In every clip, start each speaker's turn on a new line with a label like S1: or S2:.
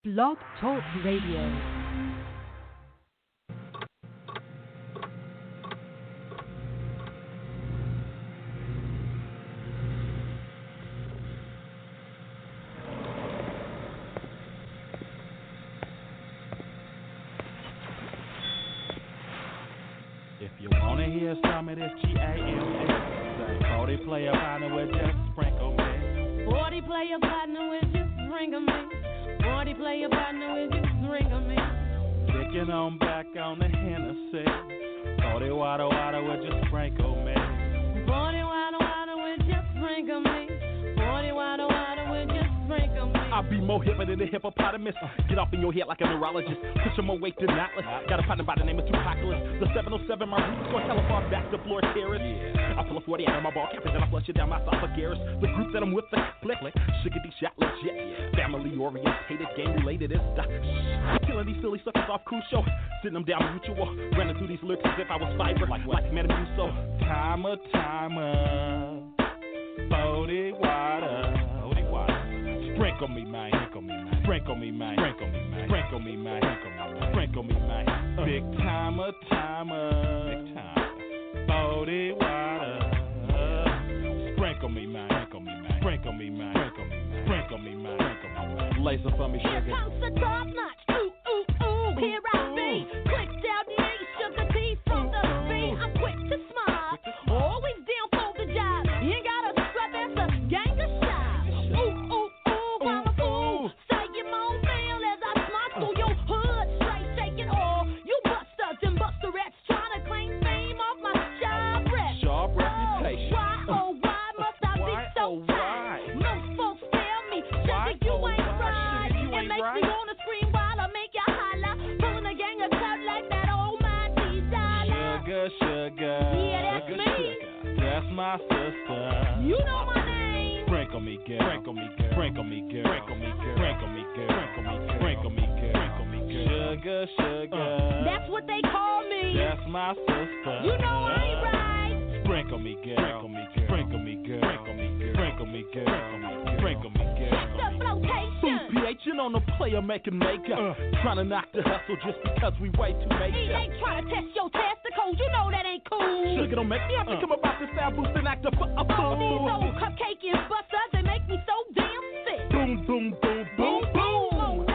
S1: Blog Talk Radio.
S2: If you wanna hear some of this G-A-M-S, say 40 player partner with just sprinkle me.
S3: 40 player partner with just sprinkle me. 40 player partner with just sprinkle me.
S2: Kicking on back on the Hennessy. 40 water with just sprinkle me.
S3: 40 water with just sprinkle me. 40 water with just sprinkle me.
S4: I'll be more hipper than the hippopotamus. Get off in your head like a neurologist. Push more weight than Atlas. Got a partner by the name of Tupacalypse. The 707, my roots go hella far back to floor terrace. I pull a 40 out of my ball cap and then I flush it down my esophagus. The group that I'm with, the click, sugar D shot legit. Family orientated, game related is the killing these silly suckers off cool show. Sitting them down mutual. Running through these lyrics as if I was fiber. Like Metamucil.
S2: Timer. 40 water. Sprinkle me, man. Sprinkle me, man. Sprinkle me, man. Sprinkle me, man. Big timer. Big time. 40 water. Sprinkle me, man. Sprinkle me, man. Sprinkle me, man. Laser for me, sugar.
S3: Here comes the top notch. Ooh, ooh, ooh. Here I be. Clicked out me, sugar tea from the beat. I'm quick to smile. Always down for the job. You ain't got a scrub as a gang of shots. Ooh, ooh.
S2: Sugar.
S3: Yeah, that's me.
S2: That's my sister.
S3: You know my name.
S2: Sprinkle me, girl. Sprinkle me, girl. Sprinkle me, girl. Sprinkle me, girl. Sprinkle me, girl. Sprinkle me, girl. Sprinkle me, girl. Sugar.
S3: That's what they call me.
S2: That's my sister.
S3: You know I ain't right.
S2: Sprinkle me, girl. Sprinkle me, girl. Sprinkle me, girl. Sprinkle me, girl. Sprinkle me, girl. Sprinkle me, girl.
S3: It's the flotation.
S4: PH on the player making makeup. Trying to knock the hustle just because we way too major.
S3: He ain't trying to test your testicles. You know that ain't cool.
S4: Sugar don't make me have to come about this sound boosting actor for a
S3: All these
S4: fool.
S3: old cupcake and busters, they make me so damn sick.
S4: Boom, boom, boom, boom, boom.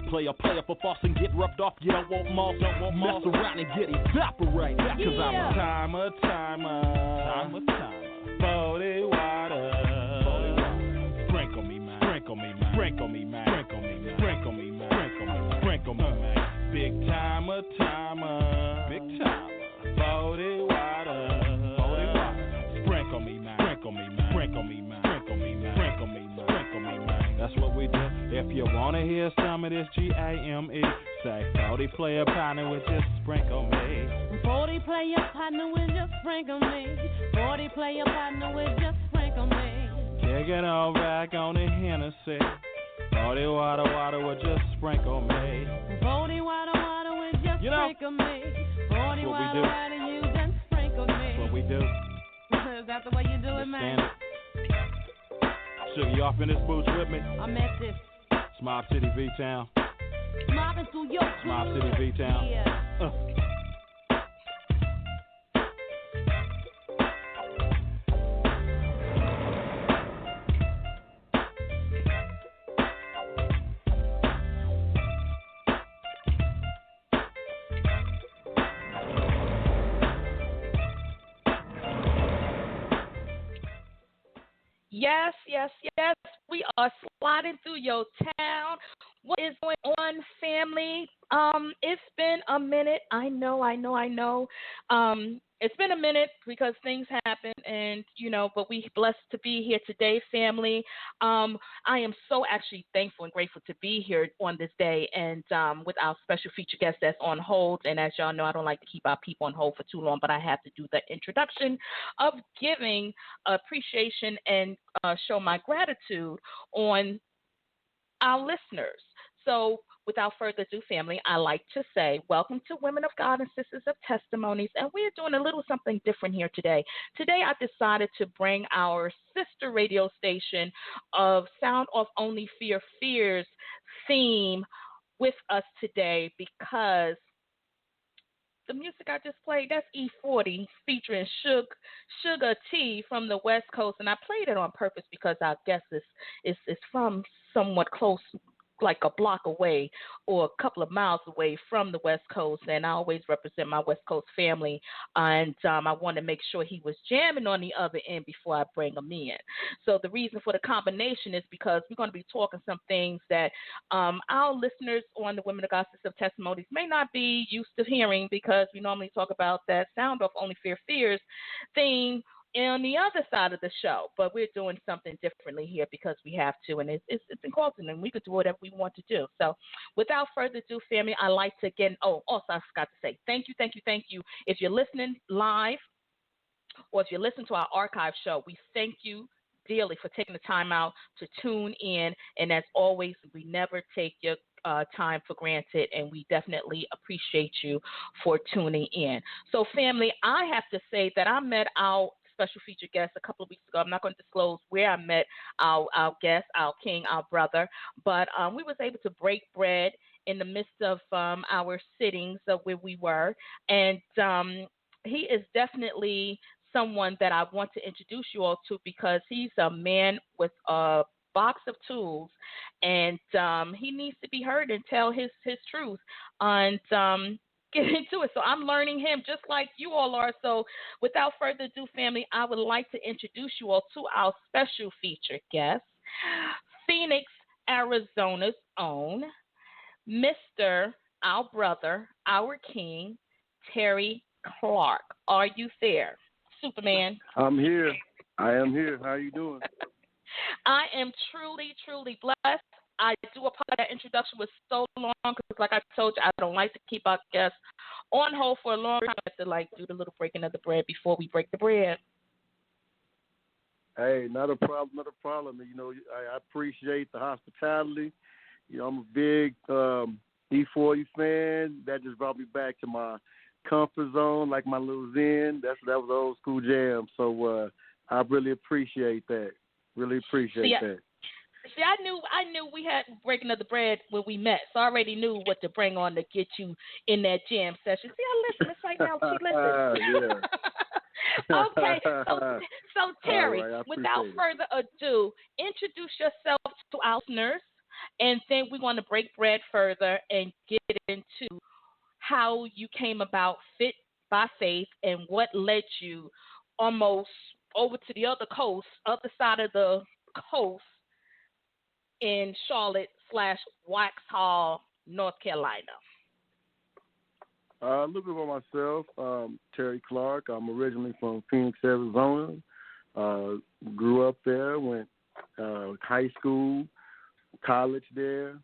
S4: Player for false and get rubbed off. You don't want moss. Mess around and get evaporated. Cause I'm a
S2: timer. 40 water. Sprinkle me, man. Sprinkle me, man. Sprinkle me, man. Sprinkle me, man. Sprinkle me, man. Sprinkle me, sprinkle me, man. Big timer. Big timer. 40 water. Sprinkle me, man. Sprinkle me, man. Sprinkle me, man. Sprinkle me, man. Sprinkle me, man. Sprinkle me, man. That's what we do. If you wanna hear some of this G-A-M-E, say 40 player partner with just sprinkle me.
S3: 40 player partner with just sprinkle me. 40 player partner with just sprinkle me.
S2: Kick it on back on the Hennessy. 40 water with just sprinkle me.
S3: 40 water with just sprinkle me. 40 water, you just sprinkle me.
S2: That's what we do.
S3: Is that the way you do it, man?
S2: Sugar, you off in this booth with me?
S3: I'm at this.
S2: Mob City V-Town.
S3: Mobbing through your
S2: Mob City V-Town.
S3: Yeah.
S5: Yes. We are sliding through your town. What is going on, family? It's been a minute. I know. It's been a minute because things happen, and but we blessed to be here today, family. I am so actually thankful and grateful to be here on this day, and with our special feature guest that's on hold. And as y'all know, I don't like to keep our people on hold for too long, but I have to do the introduction of giving appreciation and show my gratitude on our listeners. So without further ado, family, I like to say welcome to Women of God and Sisters of Testimonies, and we are doing a little something different here today. Today I decided to bring our sister radio station of Sound Off Only Fear Fears theme with us today because the music I just played, that's E40 featuring Sugar T from the West Coast, and I played it on purpose because I guess it's from somewhat close, like a block away or a couple of miles away from the West Coast, and I always represent my West Coast family, and I want to make sure he was jamming on the other end before I bring him in. So the reason for the combination is because we're going to be talking some things that our listeners on the Women of God System Testimonies may not be used to hearing, because we normally talk about that sound off Only Fear Fears thing on the other side of the show, but we're doing something differently here because we have to, and it's important, and we could do whatever we want to do. So without further ado, family, I like to again, also I forgot to say thank you. If you're listening live or if you're listening to our archive show, we thank you dearly for taking the time out to tune in, and as always, we never take your time for granted, and we definitely appreciate you for tuning in. So family, I have to say that I met our special featured guest a couple of weeks ago. I'm not going to disclose where I met our guest, our king, our brother, but we was able to break bread in the midst of our sittings of where we were, and he is definitely someone that I want to introduce you all to because he's a man with a box of tools, and he needs to be heard and tell his truth, and get into it. So I'm learning him just like you all are. So without further ado, family, I would like to introduce you all to our special featured guest, Phoenix, Arizona's own Mr. Our brother, our king, Terry Clark. Are you there, Superman?
S6: I'm here. I am here. How are you doing?
S5: I am truly, truly blessed. I do apologize. That introduction was so long because, like I told you, I don't like to keep our guests on hold for a long time. I have to do the little breaking of the bread before we break the bread.
S6: Hey, not a problem. You know, I appreciate the hospitality. You know, I'm a big E40 fan. That just brought me back to my comfort zone, like my little zen. That was an old school jam. So I really appreciate that. Really appreciate that.
S5: See, I knew we had breaking of the bread when we met, so I already knew what to bring on to get you in that jam session. See, I listen. It's like now she listens. Okay, so Terry,
S6: right,
S5: without further ado, introduce yourself to our listeners, and then we're going to break bread further and get into how you came about Fit by Faith and what led you almost over to the other side of the coast, in Charlotte/Waxhaw, North Carolina.
S6: A little bit about myself. Terry Clark. I'm originally from Phoenix, Arizona. Grew up there, went high school, college there.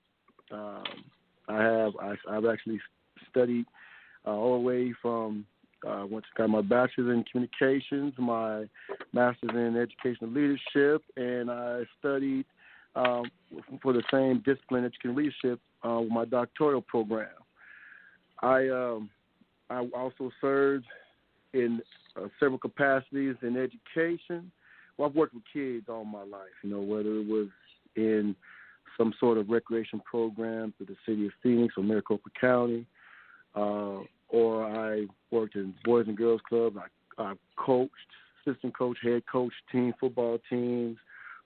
S6: I've actually studied all the way from got my bachelor's in communications, my master's in educational leadership, and I studied for the same discipline, educational leadership, with my doctoral program. I also served in several capacities in education. Well, I've worked with kids all my life, you know, whether it was in some sort of recreation program for the city of Phoenix or Maricopa County, or I worked in Boys and Girls Club. I coached, assistant coach, head coach, team football teams,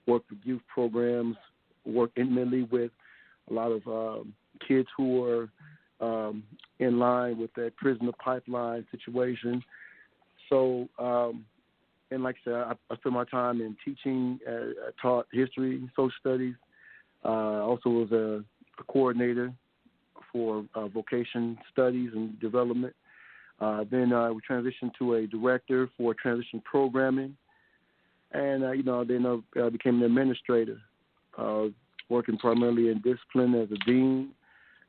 S6: worked with youth programs, worked intimately with a lot of kids who were in line with that prisoner pipeline situation. So, and like I said, I spent my time in teaching. I taught history, social studies. Also was a coordinator for vocation studies and development. Then we transitioned to a director for transition programming. And, then I became an administrator, working primarily in discipline as a dean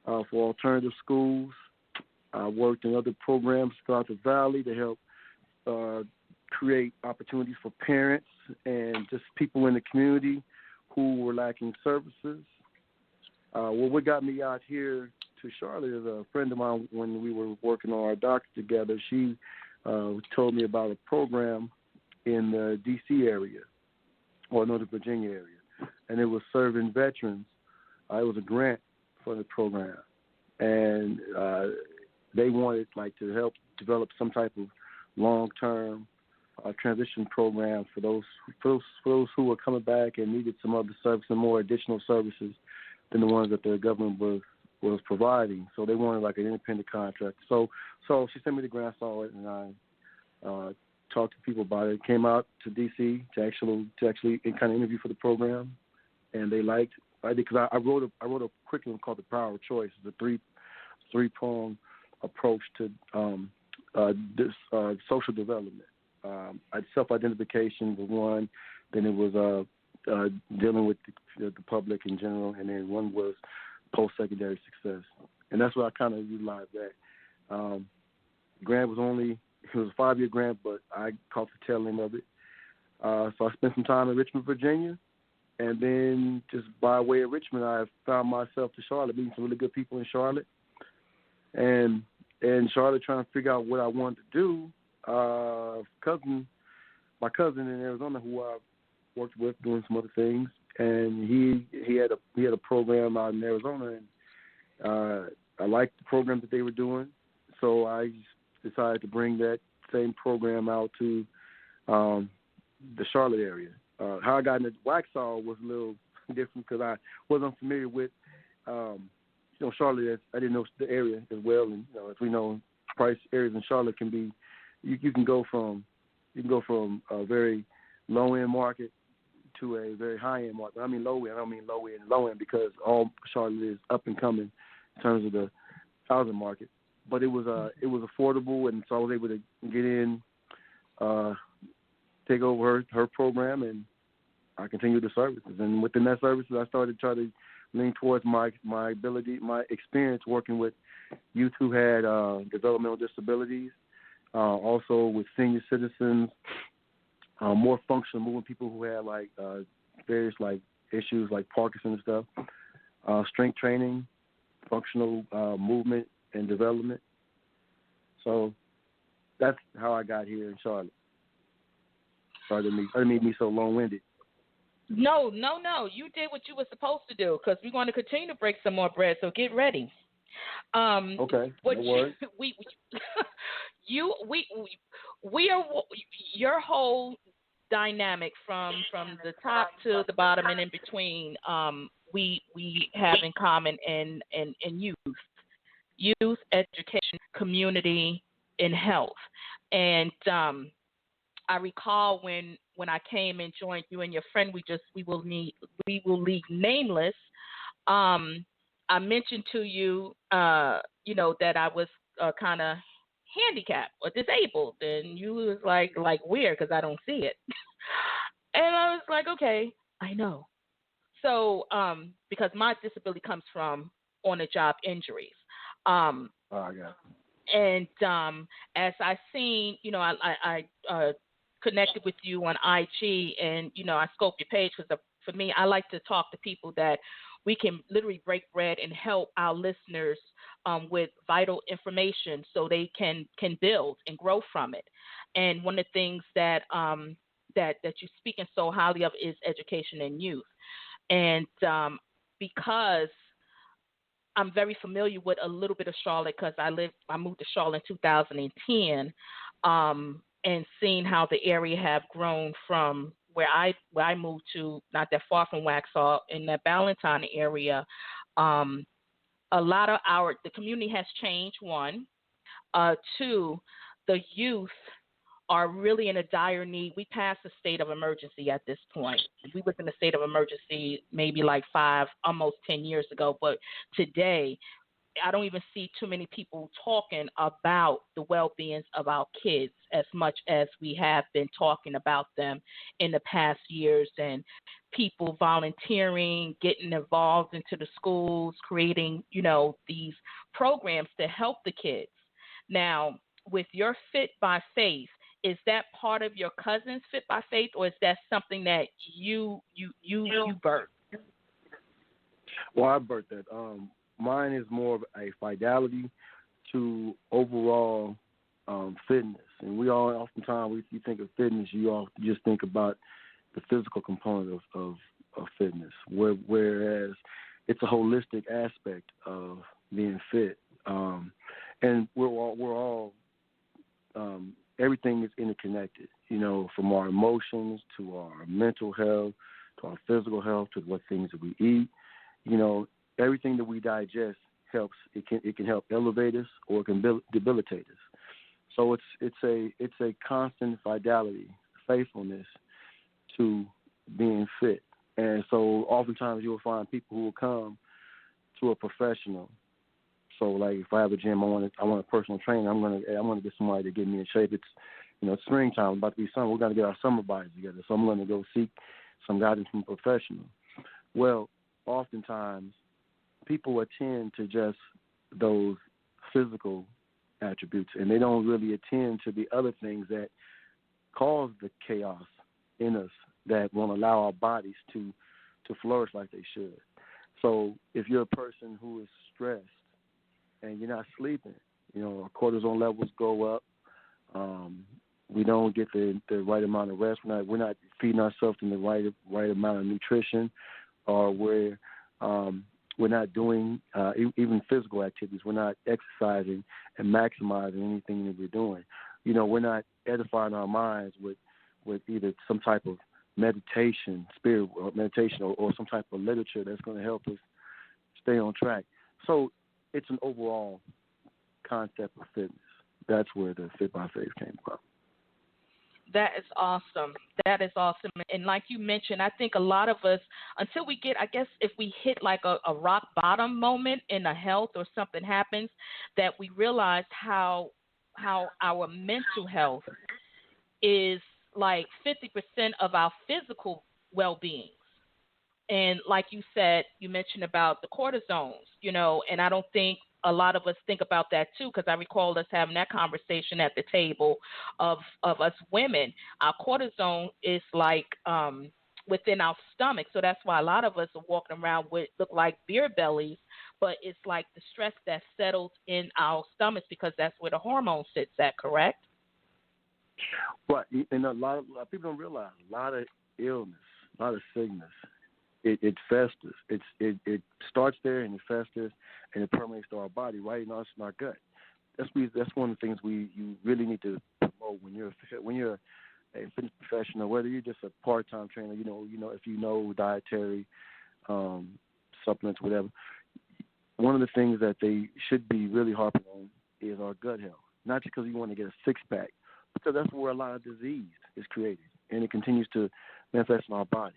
S6: for alternative schools. I worked in other programs throughout the valley to help create opportunities for parents and just people in the community who were lacking services. What got me out here to Charlotte is a friend of mine. When we were working on our doctorate together, she told me about a program in the D.C. area or Northern Virginia area, and it was serving veterans. It was a grant for the program, and they wanted to help develop some type of long-term transition program for those who were coming back and needed some other service and more additional services than the ones that the government was providing. So they wanted an independent contract. So she sent me the grant, saw it, and I talked to people about it. Came out to D.C. to actually kind of interview for the program, and they liked it. I did because I wrote a curriculum called The Power of Choice. It's a three-pronged approach to this social development. Self-identification was one, then it was dealing with the public in general, and then one was post-secondary success. And that's what I kind of utilized that. Grant was it was a 5-year grant, but I caught the tail end of it. So I spent some time in Richmond, Virginia, and then just by way of Richmond, I found myself to Charlotte, meeting some really good people in Charlotte. And in Charlotte, trying to figure out what I wanted to do. My cousin in Arizona, who I worked with doing some other things, and he had a program out in Arizona, and I liked the program that they were doing, so I decided to bring that same program out to the Charlotte area. How I got into Waxhaw was a little different because I wasn't familiar with Charlotte. I didn't know the area as well, and as we know, price areas in Charlotte can be. You can go from a very low end market to a very high end market. I mean low end. I don't mean low end because all Charlotte is up and coming in terms of the housing market. But it was affordable, and so I was able to get in, take over her program, and I continued the services. And within that services, I started trying to lean towards my ability, my experience working with youth who had developmental disabilities. Also with senior citizens, more functional moving people who had various issues like Parkinson's and stuff, strength training, functional movement and development. So that's how I got here in Charlotte. Sorry to make me so long-winded.
S5: No. You did what you were supposed to do because we're going to continue to break some more bread. So get ready.
S6: Okay. No worries.
S5: We are your whole dynamic from the top to the bottom and in between. We have in common in youth education, community, and health. And I recall when I came and joined you and your friend, we will leave nameless. I mentioned to you, that I was kind of handicapped or disabled, and you was like weird because I don't see it, and I was like, okay, I know. So because my disability comes from on-the-job injuries.
S6: I got it.
S5: And as I seen, I connected with you on IG, and I scoped your page because for me, I like to talk to people that we can literally break bread and help our listeners with vital information so they can build and grow from it. And one of the things that you're speaking so highly of is education and youth. And because I'm very familiar with a little bit of Charlotte because I moved to Charlotte in 2010, and seeing how the area have grown from where I moved to, not that far from Waxhaw in that Ballantyne area. A lot of the community has changed, one. Two, the youth are really in a dire need. We passed a state of emergency at this point. We was in a state of emergency maybe 5, almost 10 years ago, but today I don't even see too many people talking about the well-being of our kids as much as we have been talking about them in the past years, and people volunteering, getting involved into the schools, creating, these programs to help the kids. Now, with your Fit by Faith, is that part of your cousin's Fit by Faith, or is that something that you birthed?
S6: Well, I birthed that. Mine is more of a fidelity to overall fitness. And we all, oftentimes, you think of fitness, you all just think about the physical component of fitness. Whereas it's a holistic aspect of being fit, and we're all everything is interconnected. From our emotions to our mental health to our physical health to what things that we eat. Everything that we digest helps. It can help elevate us or it can debilitate us. So it's a constant fidelity, faithfulness to being fit. And so oftentimes you'll find people who will come to a professional. So like if I have a gym, I want a personal trainer. I'm gonna get somebody to get me in shape. It's springtime, about to be summer. We're gonna get our summer bodies together. So I'm gonna go seek some guidance from a professional. Well, oftentimes people attend to just those physical attributes, and they don't really attend to the other things that cause the chaos in us that won't allow our bodies to flourish like they should. So if you're a person who is stressed and you're not sleeping, our cortisol levels go up. We don't get the right amount of rest. We're not feeding ourselves in the right amount of nutrition, or we're not doing even physical activities. We're not exercising and maximizing anything that we're doing. We're not edifying our minds with either some type of meditation, or some type of literature that's going to help us stay on track. So it's an overall concept of fitness. That's where the Fit by Faith came from.
S5: That is awesome. That is awesome. And like you mentioned, I think a lot of us, until we get, I guess, if we hit like a rock bottom moment in the health or something happens, that we realize how our mental health is like 50% of our physical well-being. And like you said, you mentioned about the cortisones, and I don't think a lot of us think about that too, because I recall us having that conversation at the table of us women. Our cortisone is like within our stomach, so that's why a lot of us are walking around with look like beer bellies, but it's like the stress that settles in our stomachs because that's where the hormone sits at, correct?
S6: Right, and a lot of people don't realize a lot of illness, a lot of sickness. It festers. It starts there and it festers and it permeates through our body, right in our gut. That's one of the things you really need to promote when you're a fitness professional, whether you're just a part-time trainer, if you know dietary supplements, whatever. One of the things that they should be really harping on is our gut health. Not just because you want to get a six-pack, because that's where a lot of disease is created, and it continues to manifest in our body.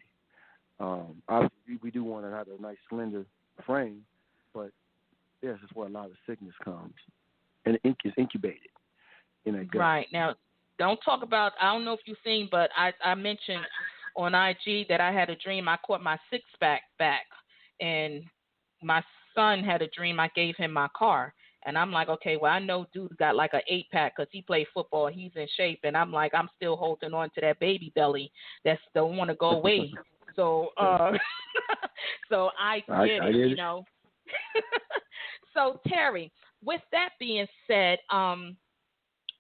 S6: Obviously, we do want to have a nice, slender frame, but yes, that's where a lot of sickness comes, and it is incubated in that gut.
S5: Right. Now, don't talk about, I don't know if you've seen, but I mentioned on IG that I had a dream. I caught my six-pack back, and my son had a dream. I gave him my car. And I'm like, okay, well, I know dude got like an 8-pack because he played football. He's in shape. And I'm like, I'm still holding on to that baby belly that don't want to go away. So so I get it. So, Terry, with that being said,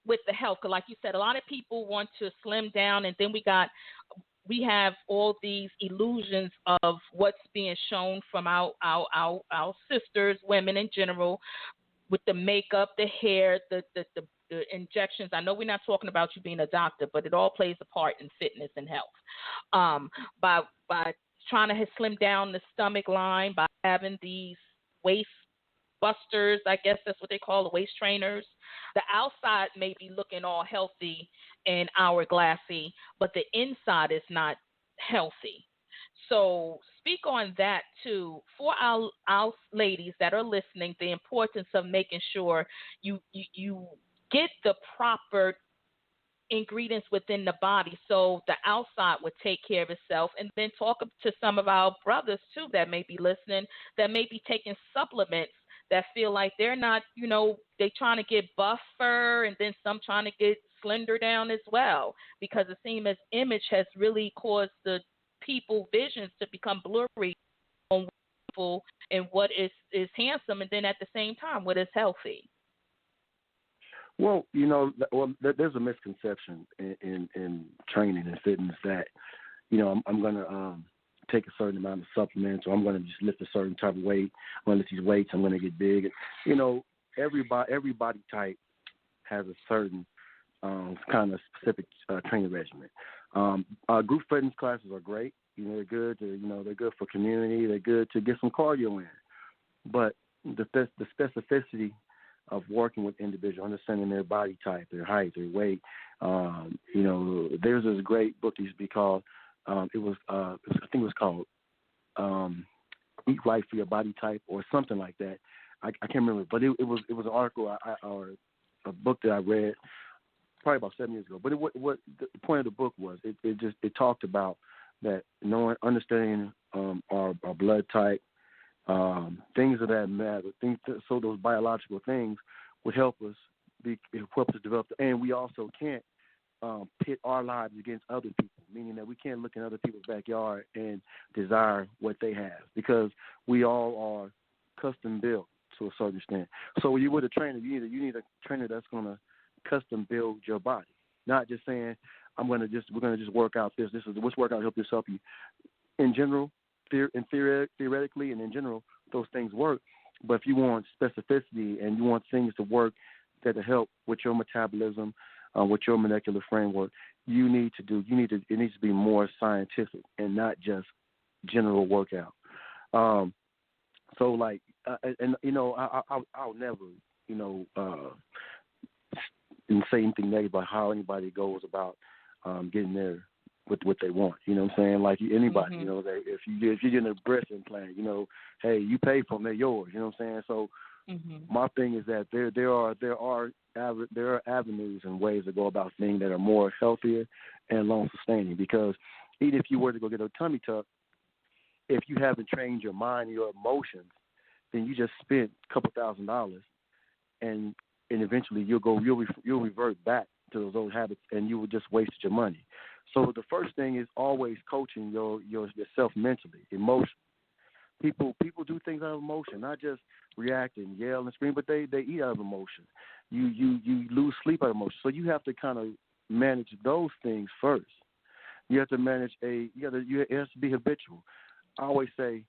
S5: with the health, like you said, a lot of people want to slim down, and then we have all these illusions of what's being shown from our sisters, women in general, with the makeup, the hair, the injections. I know we're not talking about you being a doctor, but it all plays a part in fitness and health. By trying to slim down the stomach line, by having these waist busters, I guess that's what they call the waist trainers. The outside may be looking all healthy and hourglassy, but the inside is not healthy. So speak on that too for our ladies that are listening, the importance of making sure you get the proper ingredients within the body so the outside would take care of itself. And then talk to some of our brothers too that may be listening, that may be taking supplements that feel like they're not, they trying to get buffer, and then some trying to get slender down as well, because it seems as image has really caused the people visions to become blurry on people and what is handsome, and then at the same time what is healthy.
S6: Well, there's a misconception in training and fitness that I'm going to take a certain amount of supplements, or I'm going to just lift a certain type of weight. I'm going to lift these weights. I'm going to get big. Every body type has a certain kind of specific training regimen. Group fitness classes are great. They're good. They're good for community. They're good to get some cardio in. But the specificity of working with individuals, understanding their body type, their height, their weight. There's this great book that used to be called. I think it was called Eat Right for Your Body Type or something like that. I can't remember, but it was an article or a book that I read probably about 7 years ago. But what the point of the book was, it talked about that understanding our blood type, things of that matter, so those biological things would help us develop. And we also can't pit our lives against other people, meaning that we can't look in other people's backyard and desire what they have, because we all are custom built to a certain extent. So when you're with a trainer, you need a trainer that's going to custom build your body, not just saying we're going to just work out this. This is what's workout help you. In general, theoretically, and in general, those things work. But if you want specificity and you want things to work that will help with your metabolism, with your molecular framework, it needs to be more scientific and not just general workout. I'll never, say anything negative about how anybody goes about getting there with what they want. You know what I'm saying? Like anybody, if you're getting a breast implant, hey, you pay for them, they're yours. You know what I'm saying? So my thing is that there are avenues and ways to go about things that are more healthier and long sustaining. Because even if you were to go get a tummy tuck, if you haven't trained your mind, your emotions, then you just spent a couple $1,000, and eventually you'll revert back to those old habits, and you will just waste your money. So the first thing is always coaching yourself mentally, emotionally. People do things out of emotion, not just react and yell and scream, but they eat out of emotion. You lose sleep out of emotion. So you have to kind of manage those things first. You have to manage it has to be habitual. I always say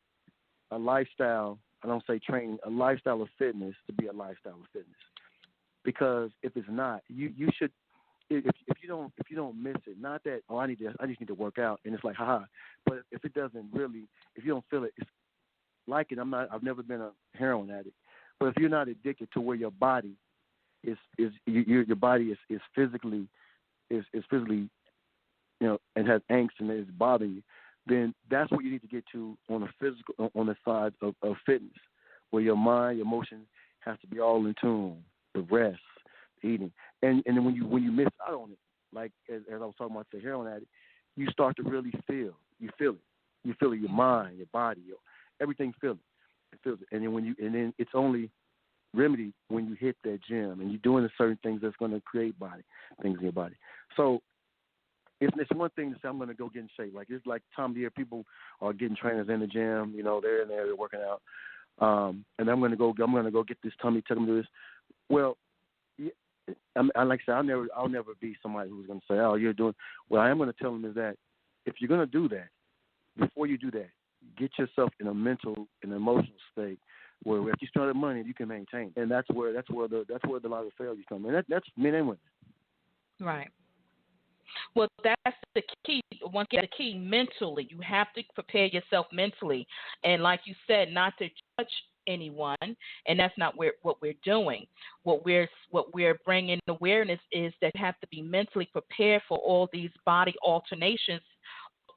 S6: a lifestyle, I don't say training, a lifestyle of fitness to be a lifestyle of fitness. Because if it's not, you should, if you don't miss it, not that, I just need to work out and it's like haha, but if it doesn't really, if you don't feel it, it's like it. I've never been a heroin addict, but if you're not addicted to where your body your body is physically and has angst and is bothering you, then that's what you need to get to on the side of fitness, where your mind, your emotion has to be all in tune, the rest, the eating, and then when you miss out on it, like as I was talking about the heroin addict, you start to really feel it, your mind, your body, everything feels it, and then it's only remedied when you hit that gym and you're doing the certain things that's going to create things in your body. So it's one thing to say I'm going to go get in shape. Like it's like time of year, people are getting trainers in the gym. They're in there, they're working out, and I'm going to go get this tummy tuck, do this. Well, yeah, like I said, I'll never be somebody who's going to say, oh, you're doing. What I am going to tell them is that if you're going to do that, before you do that, get yourself in a mental and emotional state where if you spend money, you can maintain. And that's where the lot of failures come. And that's men and women.
S5: Right. Well, that's the key. Once again, the key mentally. You have to prepare yourself mentally. And like you said, not to judge anyone, and that's not what we're doing. What we're bringing awareness is that you have to be mentally prepared for all these body alterations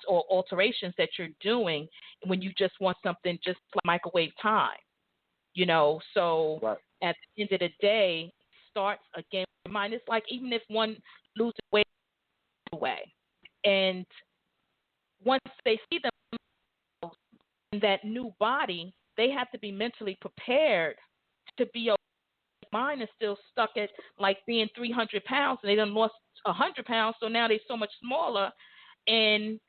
S5: that you're doing when you just want something just like microwave time. So
S6: right.
S5: At the end of the day, it starts again with mind. It's like even if one loses weight away, and once they see themselves in that new body, they have to be mentally prepared to be okay. Mine is still stuck at like being 300 pounds, and they done lost 100 pounds, so now they're so much smaller, and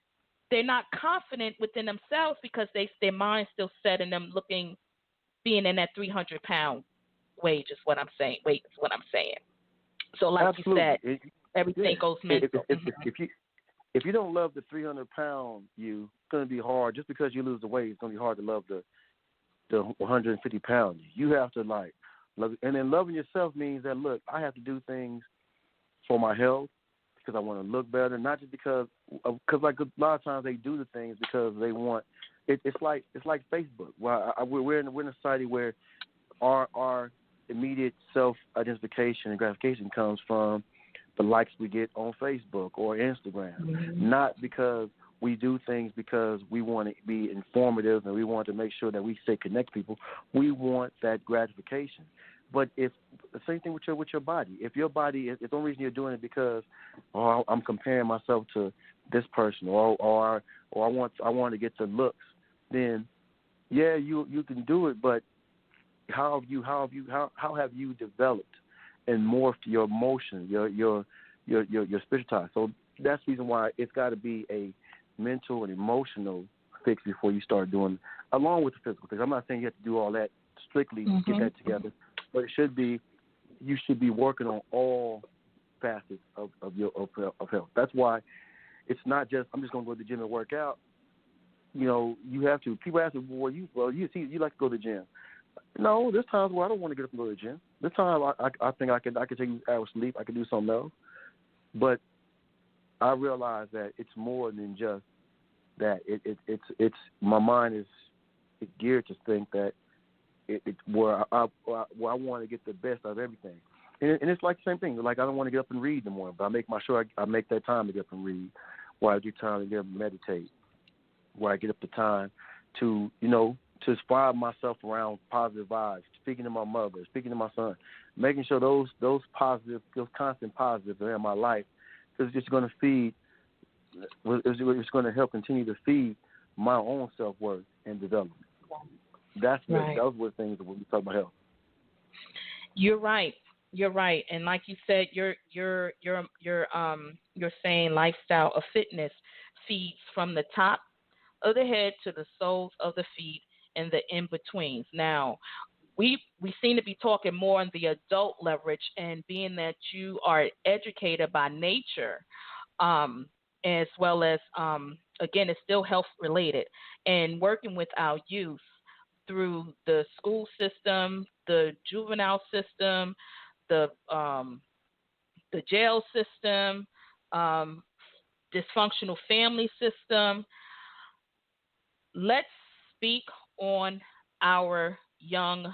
S5: they're not confident within themselves because their mind's still set in them being in that 300-pound weight is what I'm saying. So like
S6: Absolutely.
S5: you said, everything goes mental.
S6: if you don't love the 300-pound you, it's going to be hard. Just because you lose the weight, it's going to be hard to love the 150-pound you. You have to like love, and then loving yourself means that look, I have to do things for my health because I want to look better, not just because like a lot of times they do the things because they want. It's like Facebook. Well, we're in a society where our immediate self-identification and gratification comes from the likes we get on Facebook or Instagram, not because we do things because we want to be informative and we want to make sure that we stay connected to people. We want that gratification. But if the same thing with your body, if your body, if the only reason you're doing it because I'm comparing myself to this person or I want to get the looks, then yeah, you can do it. But how have you developed and morphed your emotion, your spiritual side? So that's the reason why it's got to be a mental and emotional fix before you start doing, along with the physical things. I'm not saying you have to do all that strictly to get that together, but you should be working on all facets of health. That's why it's not just I'm just going to go to the gym and work out. You know, you have to. People ask me, well, you like to go to the gym. No, there's times where I don't want to get up and go to the gym. This time I think I could take an hour's sleep. I could do something else. But I realize that it's more than just that. It's my mind is geared to think that where I want to get the best out of everything. And it's like the same thing. Like I don't want to get up and read in the morning, but I make sure I make that time to get up and read, where I get time to get up and meditate, where I get up the time to, to inspire myself around positive vibes, speaking to my mother, speaking to my son, making sure those constant positives are in my life, because it's going to feed, it's going to help continue to feed my own self-worth and development. That's right. Those were things that when we talk about health.
S5: You're right, and like you said, you're saying lifestyle of fitness feeds from the top of the head to the soles of the feet and the in-betweens. Now, we seem to be talking more on the adult leverage, and being that you are an educator by nature, as well as, again, it's still health-related, and working with our youth through the school system, the juvenile system, the jail system, dysfunctional family system. Let's speak on our young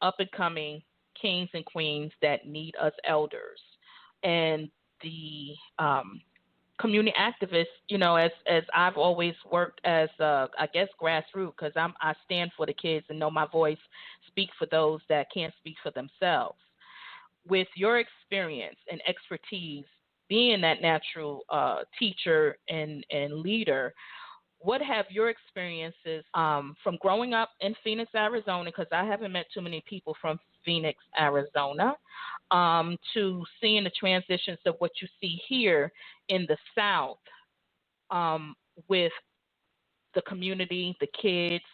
S5: up-and-coming kings and queens that need us elders, and the community activists. As I've always worked as I guess grassroots, because I stand for the kids and know my voice, speak for those that can't speak for themselves. With your experience and expertise, being that natural teacher and leader, what have your experiences from growing up in Phoenix, Arizona, because I haven't met too many people from Phoenix, Arizona, to seeing the transitions of what you see here in the South with the community, the kids,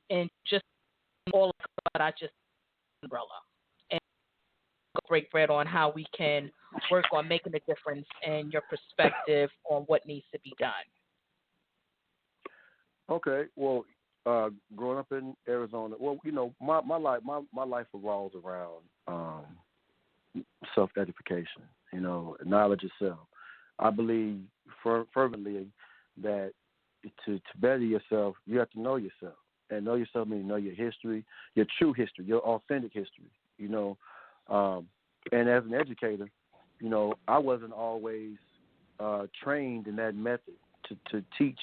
S5: and just all of what I just umbrella. And break bread on how we can work on making a difference and your perspective on what needs to be done.
S6: Okay, well, growing up in Arizona, my life revolves around self-edification, knowledge of self. I believe fervently that to better yourself, you have to know yourself. And know yourself means know your history, your true history, your authentic history, And as an educator, I wasn't always trained in that method to teach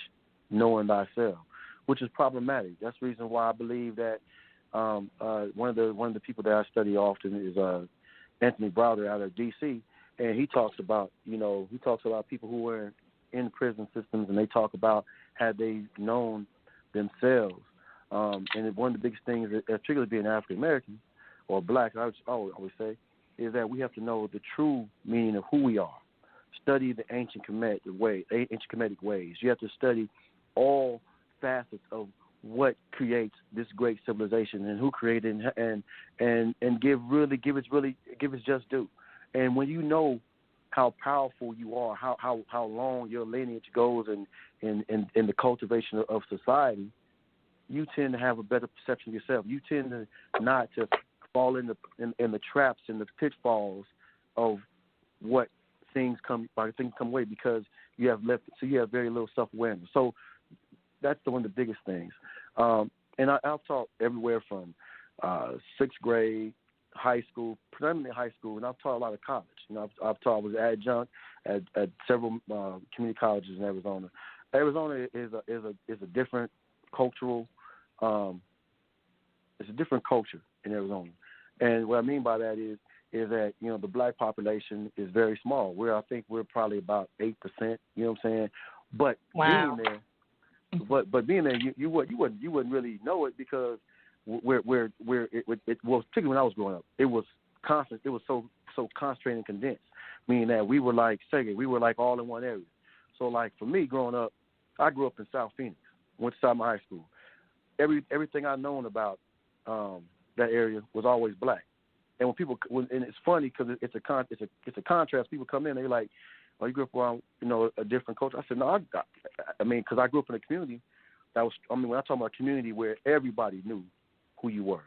S6: knowing thyself, which is problematic. That's the reason why I believe that one of the people that I study often is Anthony Browder out of D.C., and he talks about people who were in prison systems, and they talk about had they known themselves. And one of the biggest things, particularly being African American or black, I always say, is that we have to know the true meaning of who we are. Study the ancient Kemetic ways. You have to study all facets of what creates this great civilization and who created it, and give its just due. And when you know how powerful you are, how long your lineage goes in the cultivation of society, you tend to have a better perception of yourself. You tend to not to fall in the traps and the pitfalls of what things come away because you have very little self-awareness. So that's one of the biggest things. And I've taught everywhere from sixth grade, high school, predominantly high school, and I've taught a lot of college. I've taught. I was adjunct at several community colleges in Arizona. Arizona is a different cultural. It's a different culture in Arizona, and what I mean by that is that the black population is very small. I think we're probably about 8%. You know what I'm saying? But
S5: wow.
S6: being there, but being there, you wouldn't really know it because particularly when I was growing up, it was constant. It was so concentrated and condensed, meaning that we were like segregated. We were like all in one area. So like for me growing up, I grew up in South Phoenix, went to South High School. Everything I known about that area was always black. And and it's funny because it's a contrast. People come in, they're like, "Oh, you grew up around a different culture." I said, "No, because I grew up in a community when I talk about a community where everybody knew who you were.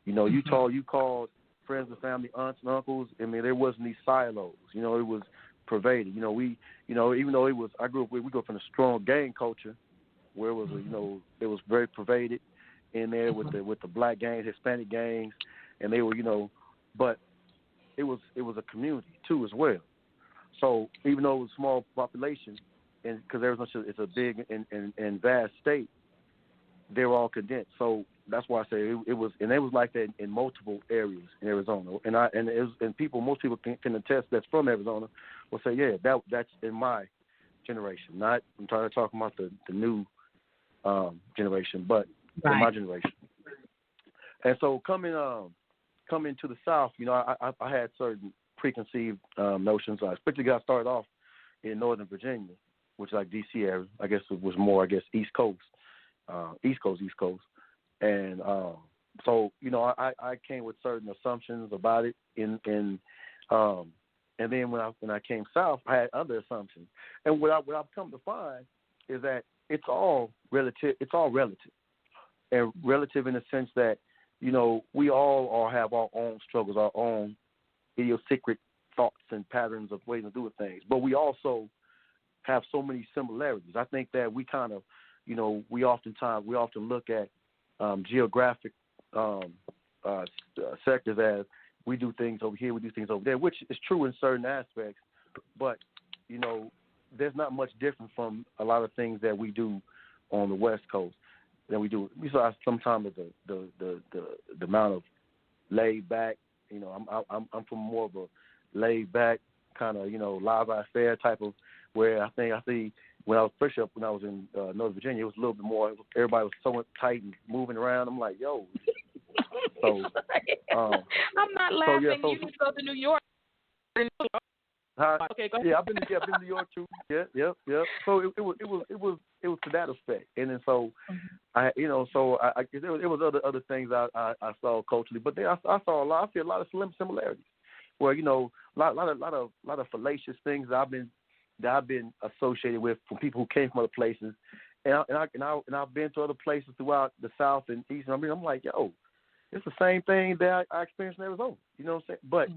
S6: You called friends and family, aunts and uncles. I mean, there wasn't these silos. It was pervaded. Even though we grew up in a strong gang culture, where it was it was very pervaded in there with the black gangs, Hispanic gangs, and they were but it was a community too as well. So even though it was a small population, and because Arizona is a big and vast state, they were all condensed. So that's why I say it was like that in multiple areas in Arizona. Most people can attest that's from Arizona will say, yeah, that's in my generation. Not I'm trying to talk about the new generation, but
S5: right.
S6: In my generation. And so coming to the South, I had certain preconceived notions. I especially got started off in Northern Virginia, which is like D.C. area. I guess it was more, East Coast. And so, I came with certain assumptions about it and then when I came south, I had other assumptions. And what I've come to find is that it's all relative. It's all relative. And relative in the sense that, we all have our own struggles, our own idiosyncratic thoughts and patterns of ways to do things. But we also have so many similarities. I think that we kind of, we often look at geographic sectors as we do things over here, we do things over there, which is true in certain aspects. But, there's not much different from a lot of things that we do on the West Coast than we do. We saw sometimes the amount of laid back. I'm from more of a laid back kind of laissez-faire type of where I see when I was in Northern Virginia, it was a little bit more. Everybody was somewhat tight and moving around. I'm like, yo. So
S5: I'm not laughing. You need to go to New York. Okay, go ahead.
S6: Yeah, I've been to New York too. Yeah. So it was to that effect, and then so I there was other things I saw culturally, but then I see a lot of similarities, where a lot of fallacious things that I've been associated with from people who came from other places, and I've been to other places throughout the South and East. And I'm like, yo, it's the same thing that I experienced in Arizona. You know what I'm saying? But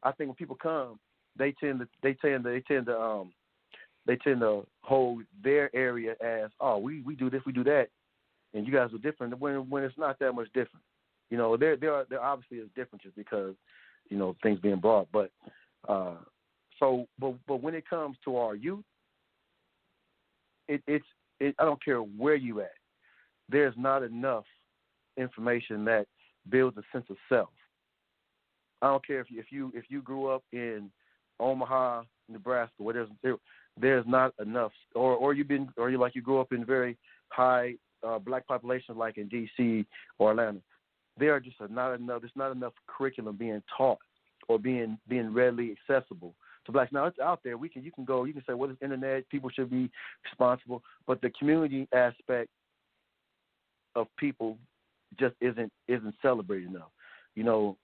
S6: I think when people come, they tend to hold their area as, oh, we do this, we do that, and you guys are different. When it's not that much different, there obviously is differences because things being brought, but but when it comes to our youth, it's I don't care where you at, there's not enough information that builds a sense of self. I don't care if you grew up in Omaha, Nebraska, where there's not enough, or you grew up in very high black populations like in D.C. or Atlanta. There's not enough curriculum being taught or being readily accessible to blacks. Now it's out there. You can say, well, it's internet. People should be responsible, but the community aspect of people just isn't celebrated enough.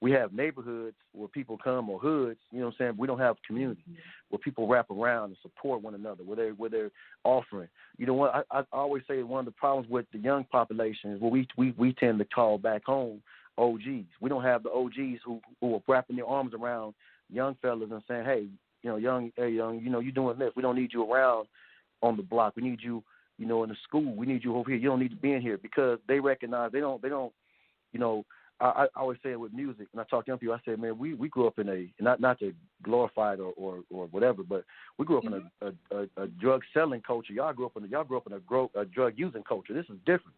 S6: We have neighborhoods where people come, or hoods, you know what I'm saying? We don't have community where people wrap around and support one another, where they're offering. You know what? I always say one of the problems with the young population is we tend to call back home OGs. We don't have the OGs who are wrapping their arms around young fellas and saying, hey, young, you're doing this. We don't need you around on the block. We need you, in the school. We need you over here. You don't need to be in here, because they recognize they don't. I always say it with music, and I talk to young people. I say, man, we grew up in a not to glorify it or whatever, but we grew up in a drug selling culture. Y'all grew up in a drug using culture. This is different,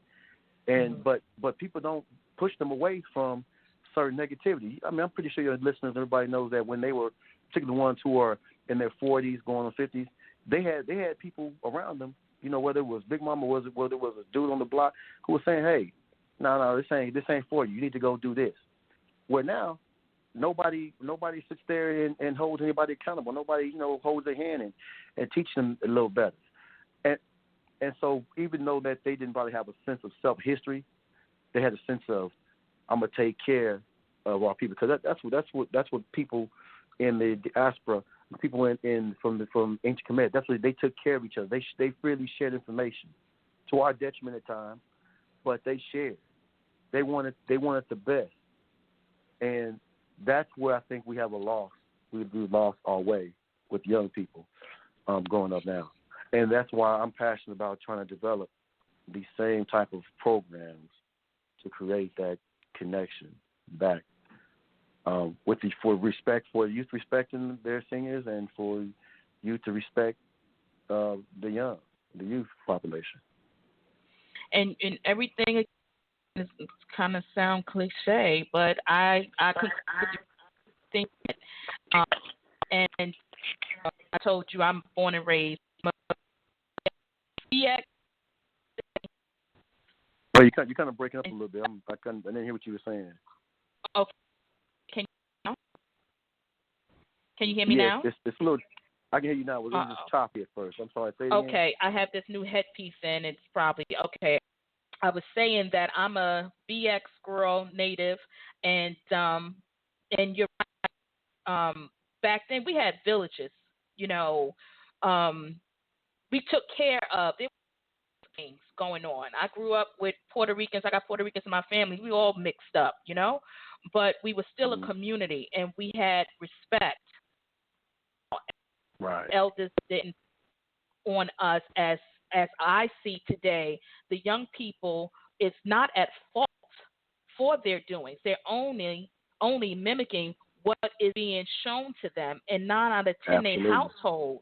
S6: and but people don't push them away from certain negativity. I mean, I'm pretty sure your listeners, everybody knows that when they were, particularly the ones who are in their 40s, going on 50s, they had people around them. Whether it was Big Mama, whether it was a dude on the block who was saying, hey, no, this ain't for you. You need to go do this. Where now, nobody sits there and holds anybody accountable. Nobody, holds their hand and teach them a little better. And so even though that they didn't probably have a sense of self-history, they had a sense of, I'm gonna take care of our people, because that's what people in the diaspora, people from ancient Kemet, that's what they took care of each other. They freely shared information, to our detriment at times, but they shared. They wanted the best, and that's where I think we have a loss. We've lost our way with young people growing up now, and that's why I'm passionate about trying to develop these same type of programs to create that connection back, for respect for youth, respecting their seniors, and for youth to respect the youth population.
S5: And everything is kind of sound cliche, but I could think it. And I told you I'm born and raised. Yeah.
S6: Well, you're kind of breaking up a little bit. I didn't hear what you were saying.
S5: Okay. Can you hear me now?
S6: It's a little. I can hear you now. It was just choppy at first. I'm sorry. Say it again.
S5: Okay, I have this new headpiece in. It's probably okay. I was saying that I'm a BX girl, native, and you're right. Back then we had villages. We took care of it. Things going on. I grew up with Puerto Ricans. I got Puerto Ricans in my family. We all mixed up, but we were still a community, and we had respect.
S6: Right.
S5: Elders didn't on us as I see today. The young people is not at fault for their doings. They're only mimicking what is being shown to them, and 9 out of 10 a household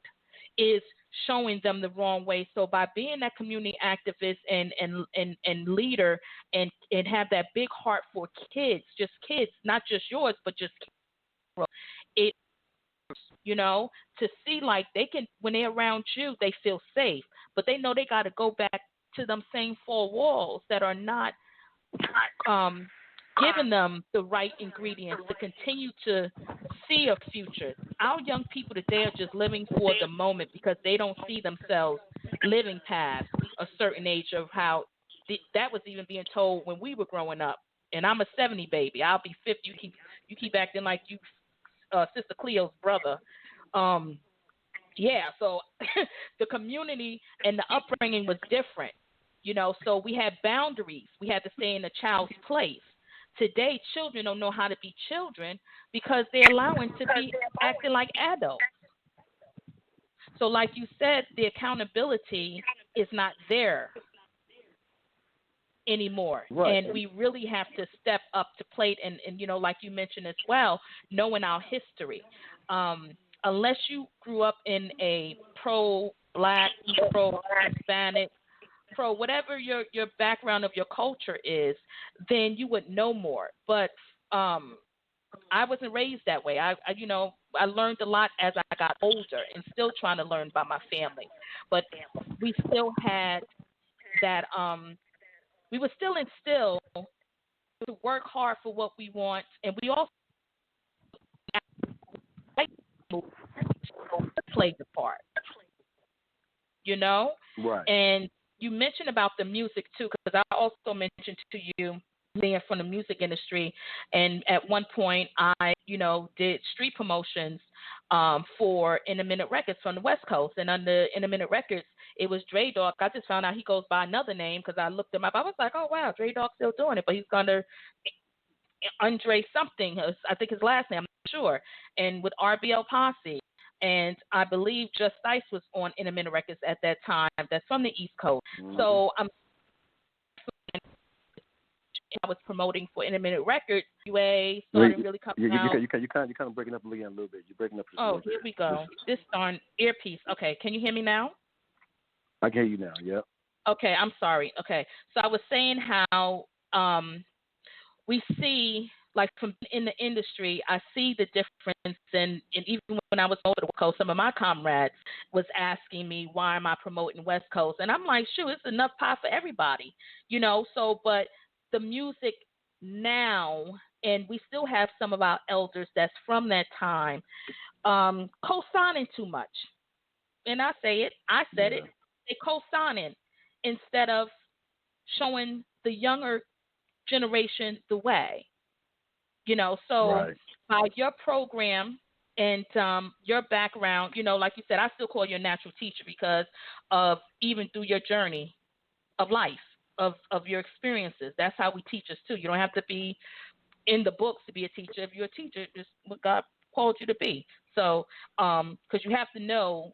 S5: is showing them the wrong way. So by being that community activist and leader and have that big heart for kids, just kids, not just yours, but just kids, it to see like they can, when they're around you, they feel safe, but they know they got to go back to them same 4 walls that are not giving them the right ingredients to continue to see a future. Our young people today are just living for the moment because they don't see themselves living past a certain age of how that was even being told when we were growing up. And I'm a 70 baby. I'll be 50. You keep acting like you Sister Cleo's brother. So the community and the upbringing was different, so we had boundaries. We had to stay in a child's place. Today, children don't know how to be children because they're allowing to be acting like adults. So like you said, the accountability is not there anymore.
S6: Right.
S5: And we really have to step up to plate and like you mentioned as well, knowing our history. Unless you grew up in a pro-black, pro-Hispanic, whatever your background of your culture is, then you would know more. But I wasn't raised that way. I learned a lot as I got older and still trying to learn by my family. But we still had that we were still instilled to work hard for what we want, and we also played the part,
S6: Right.
S5: And you mentioned about the music too, because I also mentioned to you there from the music industry, and at one point I, did street promotions for In a Minute Records from the West Coast, and under In a Minute Records, it was Dre Dog. I just found out he goes by another name because I looked him up. I was like, oh wow, Dre Dog's still doing it, but he's under Andre something. I think his last name, I'm not sure. And with RBL Posse, and I believe Just Ice was on In a Minute Records at that time. That's from the East Coast.
S6: Mm-hmm.
S5: So I was promoting for In a Minute Records. UA started really coming out.
S6: You kind of breaking up again a little bit. You're breaking up.
S5: Oh, here we go. This darn earpiece. Okay, can you hear me now?
S6: I can hear you now. Yep.
S5: Okay, I'm sorry. Okay, so I was saying how we see, like from in the industry, I see the difference, and even when I was over the West Coast, some of my comrades was asking me, why am I promoting West Coast? And I'm like, shoot, it's enough pie for everybody, so, but the music now, and we still have some of our elders that's from that time, co-signing too much. And I said it, they co-signing instead of showing the younger generation the way, so
S6: right.
S5: By your program and your background, like you said, I still call you a natural teacher because of even through your journey of life, of your experiences. That's how we teach us too. You don't have to be in the books to be a teacher. If you're a teacher, just what God called you to be. So, because you have to know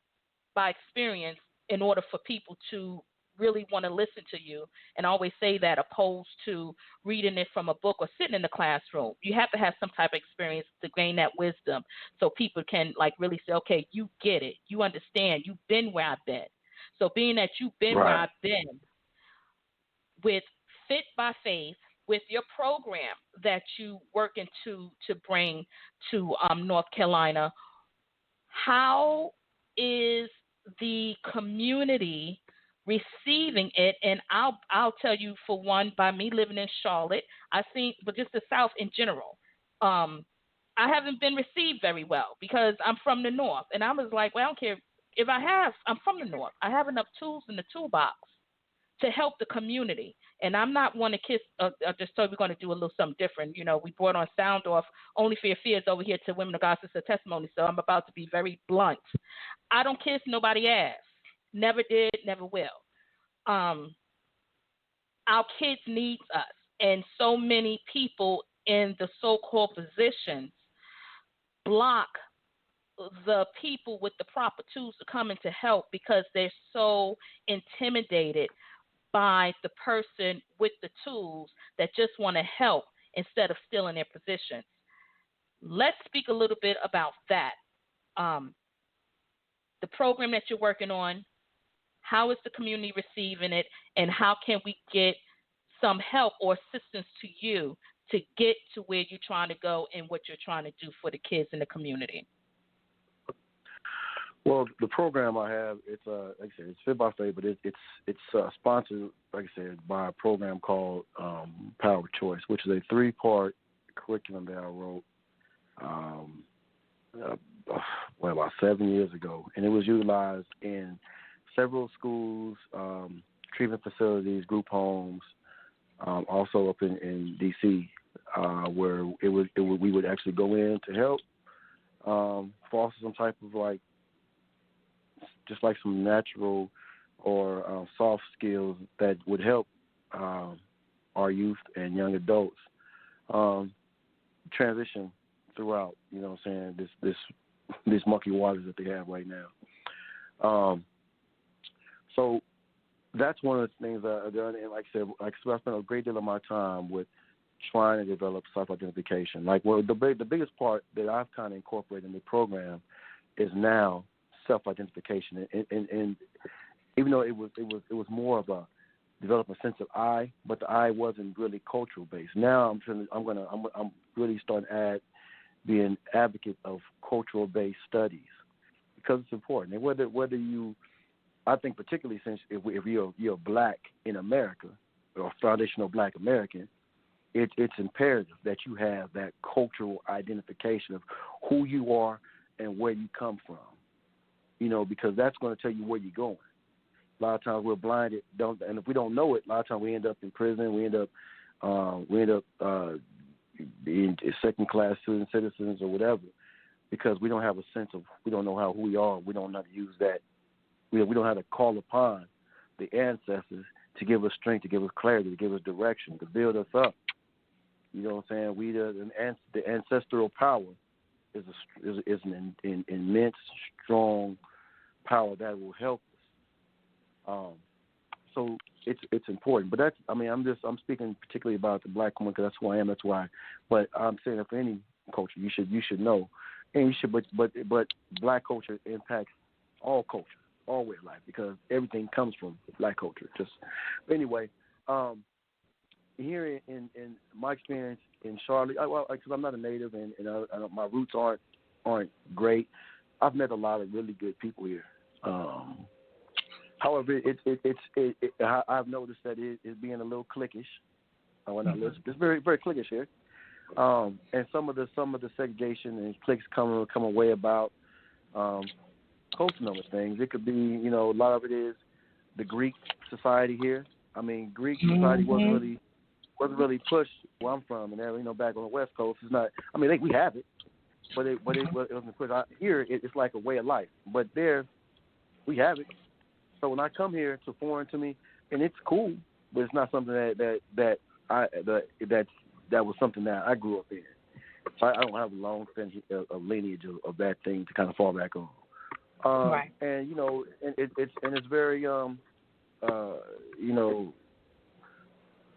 S5: by experience in order for people to really want to listen to you. And I always say that, opposed to reading it from a book or sitting in the classroom. You have to have some type of experience to gain that wisdom so people can really say, okay, you get it. You understand. You've been where I've been. So being that you've been where I've been, with Fit by Faith, with your program that you working to bring to North Carolina, how is the community receiving it? And I'll tell you, for one, by me living in Charlotte, I think, but just the South in general, I haven't been received very well because I'm from the North, and I was like, well, I don't care if I'm from the North. I have enough tools in the toolbox to help the community. And I'm not one to kiss. I just told you we're going to do a little something different. We brought on sound off Only for Your Fears over here to Women of God Sister Testimonies. So I'm about to be very blunt. I don't kiss nobody's ass. Never did, never will. Our kids need us. And so many people in the so-called positions block the people with the proper tools to come in to help because they're so intimidated by the person with the tools that just want to help instead of still in their positions. Let's speak a little bit about that. The program that you're working on, how is the community receiving it, and how can we get some help or assistance to you to get to where you're trying to go and what you're trying to do for the kids in the community?
S6: Well, the program I have, it's like I said, it's Fit by Faith, but it's sponsored, like I said, by a program called Power of Choice, which is a 3-part curriculum that I wrote about 7 years ago, and it was utilized in several schools, treatment facilities, group homes, also up in D.C., where we would actually go in to help foster some type of just like some natural or soft skills that would help our youth and young adults transition throughout, what I'm saying, this murky waters that they have right now. So that's one of the things that I've done. And like I said, I spent a great deal of my time with trying to develop self-identification. The biggest part that I've kind of incorporated in the program is now self-identification, and even though it was more of a developing a sense of I, but the I wasn't really cultural based. Now I'm really starting to be an advocate of cultural based studies because it's important. And whether you, I think particularly since if you're black in America or foundational black American, it's imperative that you have that cultural identification of who you are and where you come from. Because that's going to tell you where you're going. A lot of times we're blinded, and if we don't know it, a lot of times we end up in prison, we end up We end up being second-class citizens or whatever, because we don't have a sense of, we don't know who we are. We don't know how to use that. We don't know how to call upon the ancestors to give us strength, to give us clarity, to give us direction, to build us up. You know what I'm saying? The ancestral power is an immense, strong power that will help us. So it's important. But I'm speaking particularly about the black woman because that's who I am. That's why. But I'm saying that for any culture, you should know, and you should. But black culture impacts all culture, all way of life, because everything comes from black culture. But anyway, here in my experience in Charlotte, because I'm not a native and my roots aren't great. I've met a lot of really good people here. However, I've noticed that it's being a little cliquish when I listen. It's very, very cliquish here, and some of the segregation and cliques come away about cultural number things. It could be, a lot of it is the Greek society here. I mean, Greek society wasn't really pushed where I'm from, and back on the West Coast, it's not. I mean, we have it, but it wasn't pushed. Here, it's like a way of life, but there, we have it. So when I come here, it's foreign to me, and it's cool, but it's not something that was something that I grew up in. So I don't have a long lineage of that thing to kind of fall back on.
S5: Right.
S6: And it's very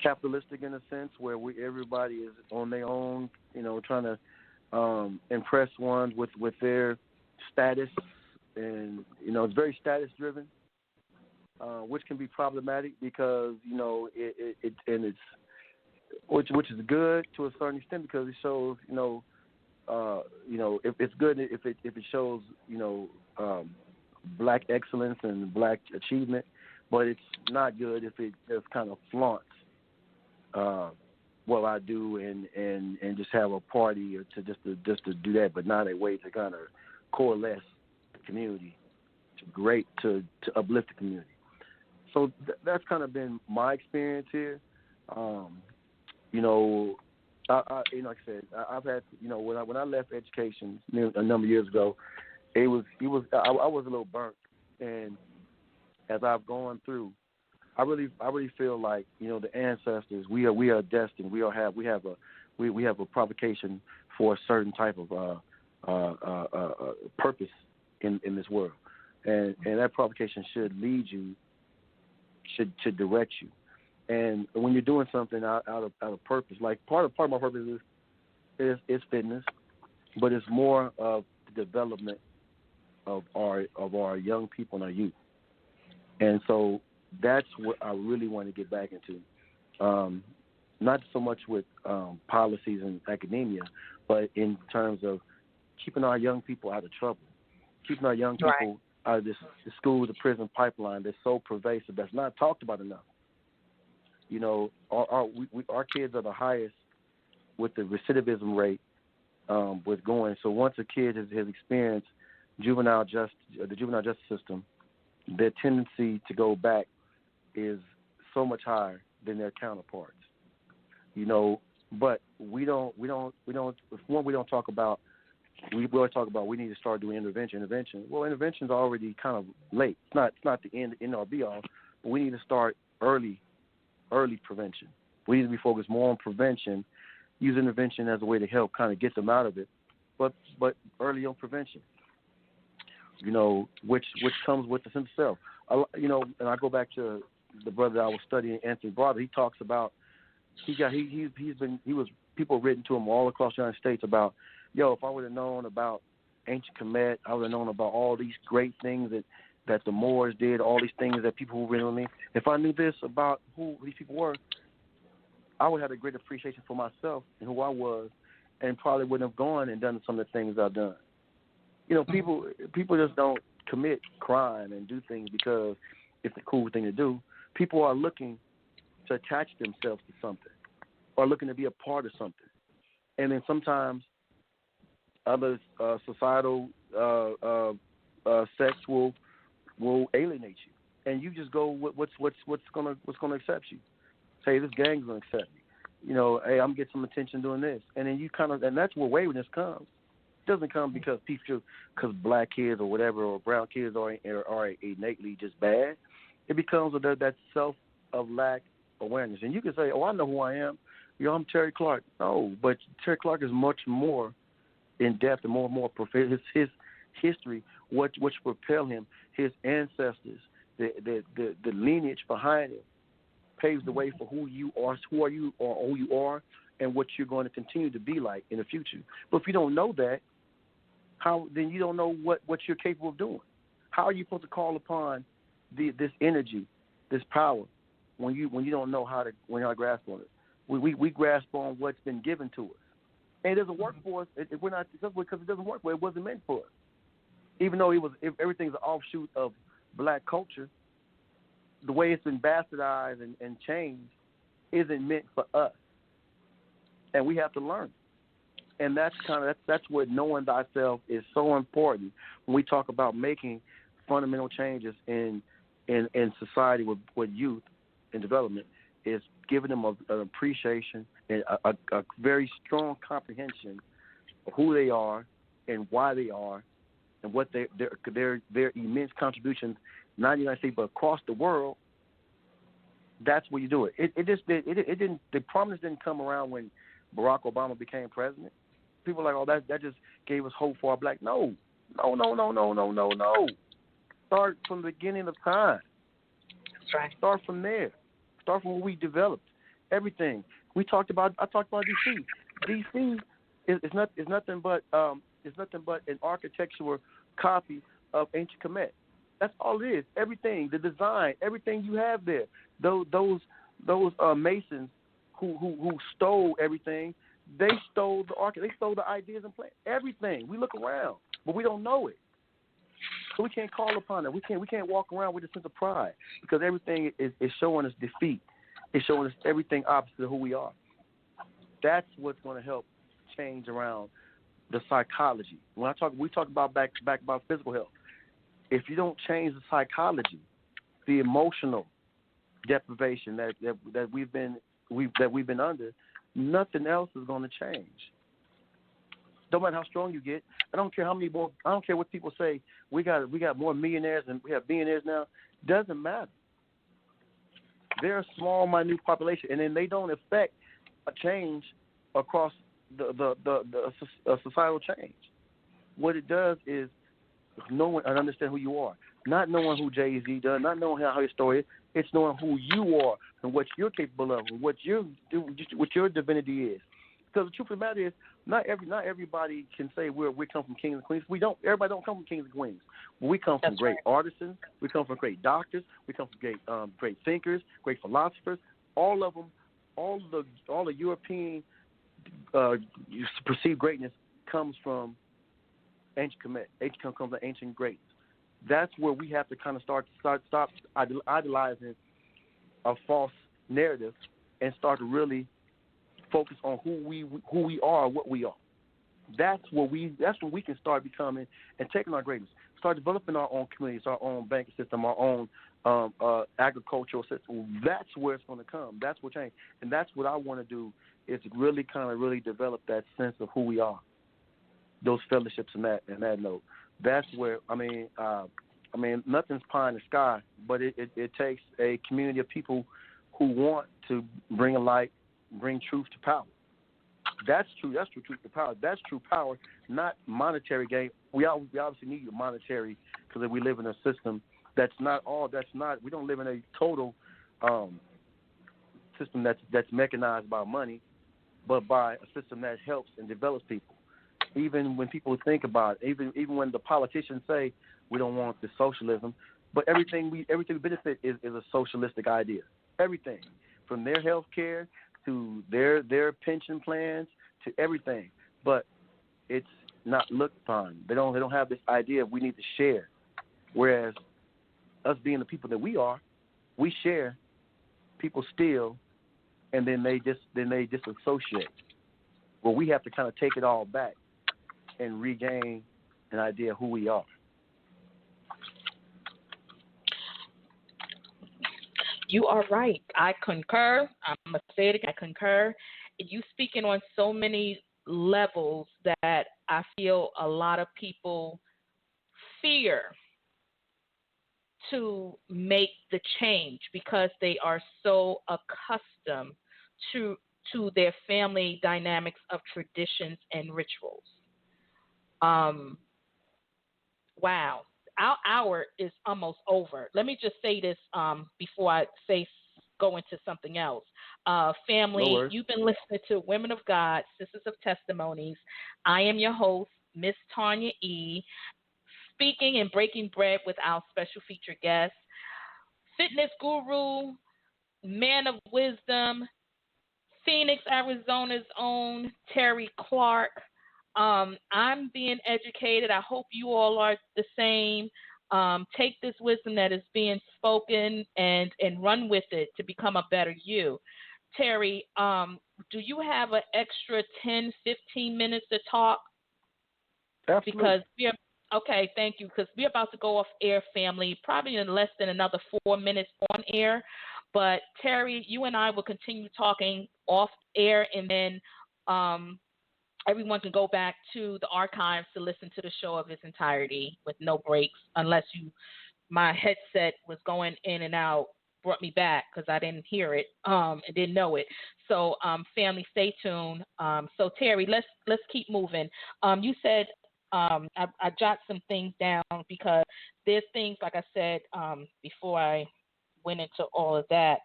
S6: capitalistic in a sense, where everybody is on their own, trying to impress one with their status, and it's very status driven. Which can be problematic because which is good to a certain extent, because it shows if it's good if it shows black excellence and black achievement, but it's not good if it just kind of flaunts what I do and just have a party or just to do that, but not a way to kind of coalesce the community to uplift the community. So that's kind of been my experience here. Like I said, I've had, when I left education a number of years ago, I was a little burnt, and as I've gone through, I really feel like the ancestors, we are destined. We have a provocation for a certain type of purpose in this world, and that provocation should lead you. Should direct you, and when you're doing something out of purpose, like part of my purpose is fitness, but it's more of the development of our young people and our youth, and so that's what I really want to get back into, not so much with policies and academia, but in terms of keeping our young people out of trouble, keeping our young people out of the school to prison pipeline that's so pervasive, that's not talked about enough. Our kids are the highest with the recidivism rate with going. So once a kid has experienced the juvenile justice system, their tendency to go back is so much higher than their counterparts. But we don't talk about. We always talk about we need to start doing intervention. Well, intervention's already kind of late. It's not the end or be all, but we need to start early prevention. We need to be focused more on prevention, use intervention as a way to help kind of get them out of it, but early on prevention. Which comes with the sense of self. And I go back to the brother I was studying, Anthony Barber. He talks about people written to him all across the United States about, if I would have known about ancient Kemet, I would have known about all these great things that the Moors did, all these things that people who written on me. If I knew this about who these people were, I would have a great appreciation for myself and who I was, and probably wouldn't have gone and done some of the things I've done. People just don't commit crime and do things because it's a cool thing to do. People are looking to attach themselves to something, or looking to be a part of something, and then sometimes other societal sects will alienate you, and you just go what's gonna accept you. Say this gang's gonna accept me. hey, I'm getting some attention doing this, and then and that's where waywardness comes. It doesn't come because black kids or whatever or brown kids are innately just bad. It becomes that self of lack awareness, and you can say, I know who I am. I'm Terry Clark. No, but Terry Clark is much more in depth and more profound. His history, what propelled him, his ancestors, the lineage behind him, paves the way for who you are, and what you're going to continue to be like in the future. But if you don't know that, then you don't know what you're capable of doing. How are you supposed to call upon this energy, this power, when you don't know how to grasp on it? We grasp on what's been given to us, and it doesn't work for us. We're not successful because it doesn't work. It wasn't meant for us. Even though everything's an offshoot of black culture, the way it's been bastardized and changed isn't meant for us, and we have to learn. And that's where knowing thyself is so important when we talk about making fundamental changes in society with youth and development. Is giving them an appreciation and a very strong comprehension of who they are and why they are and what their immense contributions, not in the United States but across the world. That's where you do it. It didn't. The promise didn't come around when Barack Obama became president. People are like, that just gave us hope for our black. No. Start from the beginning of time.
S5: That's right.
S6: Start from there. Start from where we developed everything. I talked about DC. DC is nothing but an architectural copy of ancient Kemet. That's all it is. Everything, the design, everything you have there. Those masons who stole everything. They stole they stole the ideas and plans. Everything. We look around, but we don't know it. So we can't call upon it. We can't walk around with a sense of pride because everything is showing us defeat. It's showing us everything opposite of who we are. That's what's going to help change around the psychology. When we talk about back about physical health. If you don't change the psychology, the emotional deprivation that we've been under, nothing else is going to change. Don't matter how strong you get. I don't care how many more. I don't care what people say. We got more millionaires than we have billionaires now. Doesn't matter. They're a small, minute population, and then they don't affect a change across the societal change. What it does is knowing and understand who you are. Not knowing who Jay-Z does. Not knowing how his story is. It's knowing who you are and what you're capable of, and what your divinity is. Because the truth of the matter is, not everybody can say we come from kings and queens. We don't. Everybody don't come from kings and queens. We come from great artisans. We come from great doctors. We come from great thinkers, great philosophers. All of them, all the European perceived greatness comes from ancient Kemet. Comes from ancient greatness. That's where we have to kind of stop idolizing a false narrative and start to really focus on who we are, what we are. That's when we can start becoming and taking our greatness. Start developing our own communities, our own banking system, our own agricultural system. That's where it's going to come. That's what change, and that's what I want to do is really really develop that sense of who we are. Those fellowships and that note. That's where I mean nothing's pie in the sky, but it takes a community of people who want to bring truth to power. That's true. That's true truth to power. That's true power, not monetary gain. We obviously need monetary because we live in a system that's not all. That's not. We don't live in a total system that's mechanized by money, but by a system that helps and develops people. Even when people think about it, even when the politicians say we don't want the socialism, but everything we benefit is a socialistic idea. Everything from their health care to their pension plans to everything, but it's not looked upon. They don't have this idea of we need to share. Whereas us being the people that we are, we share. People steal, and then they disassociate. Well, we have to kind of take it all back and regain an idea of who we are.
S5: You are right. I concur. I'm going to say it again. I concur. You speaking on so many levels that I feel a lot of people fear to make the change because they are so accustomed to their family dynamics of traditions and rituals. Wow. Our hour is almost over. Let me just say this before I go into something else. Family,
S6: No worries.
S5: you've been listening to Women of God, Sisters of Testimonies. I am your host, Miss Tonya E., speaking and breaking bread with our special featured guest, fitness guru, man of wisdom, Phoenix, Arizona's own Terry Clark. I'm being educated. I hope you all are the same. Take this wisdom that is being spoken and run with it to become a better you. Terry, do you have an extra 10, 15 minutes to talk?
S6: Absolutely.
S5: Because okay, thank you. Because we're about to go off air, family, probably in less than another 4 minutes on air. But Terry, you and I will continue talking off air, and then everyone can go back to the archives to listen to the show of its entirety with no breaks, unless my headset was going in and out, brought me back because I didn't hear it and didn't know it. So, family, stay tuned. So, Terry, let's keep moving. You said I jot some things down because there's things, like I said before I went into all of that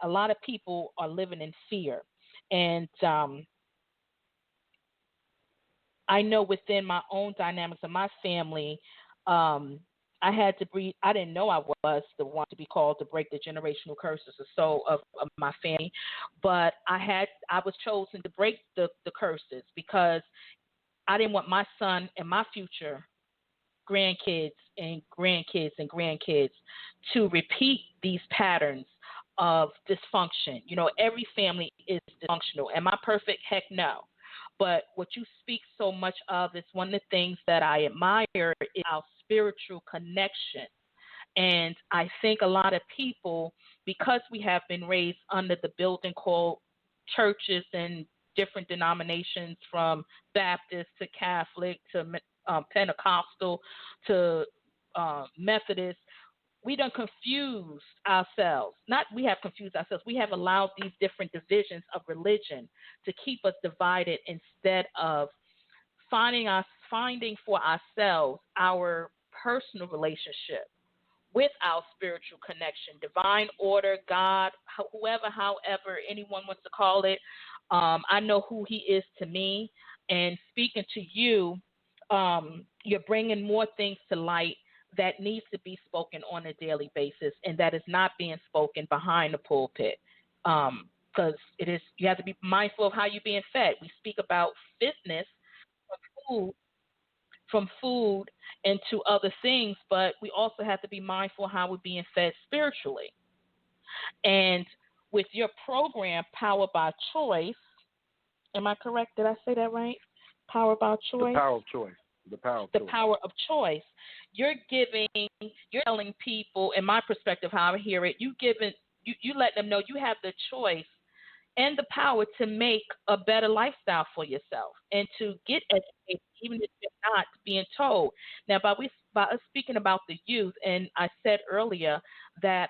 S5: a lot of people are living in fear. And I know within my own dynamics of my family, I had to breathe. I didn't know I was the one to be called to break the generational curses or so of my family, but I was chosen to break the curses because I didn't want my son and my future grandkids and grandkids and grandkids to repeat these patterns of dysfunction. You know, every family is dysfunctional. Am I perfect? Heck no. But what you speak so much of is one of the things that I admire is our spiritual connection. And I think a lot of people, because we have been raised under the building called churches and different denominations from Baptist to Catholic to Pentecostal to Methodist, we done confused ourselves. Not we have confused ourselves. We have allowed these different divisions of religion to keep us divided instead of finding for ourselves our personal relationship with our spiritual connection, divine order, God, however anyone wants to call it. I know who he is to me. And speaking to you, you're bringing more things to light that needs to be spoken on a daily basis, and that is not being spoken behind the pulpit. Because you have to be mindful of how you're being fed. We speak about fitness from food into other things, but we also have to be mindful of how we're being fed spiritually. And with your program, Power by Choice, am I correct? Did I say that right? Power by Choice?
S6: The power of choice. The
S5: power of choice. You're telling people, in my perspective, how I hear it, you let them know you have the choice and the power to make a better lifestyle for yourself and to get educated, even if you're not being told. Now, by us speaking about the youth, and I said earlier that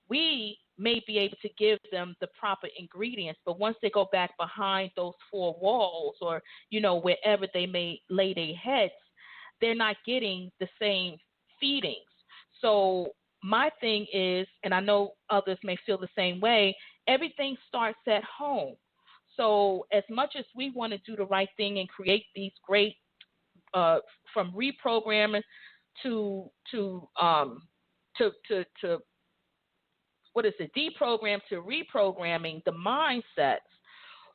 S5: we may be able to give them the proper ingredients, but once they go back behind those four walls or, wherever they may lay their heads, they're not getting the same feedings. So my thing is, and I know others may feel the same way, everything starts at home. So as much as we want to do the right thing and create these great, from reprogramming to deprogram to reprogramming the mindsets,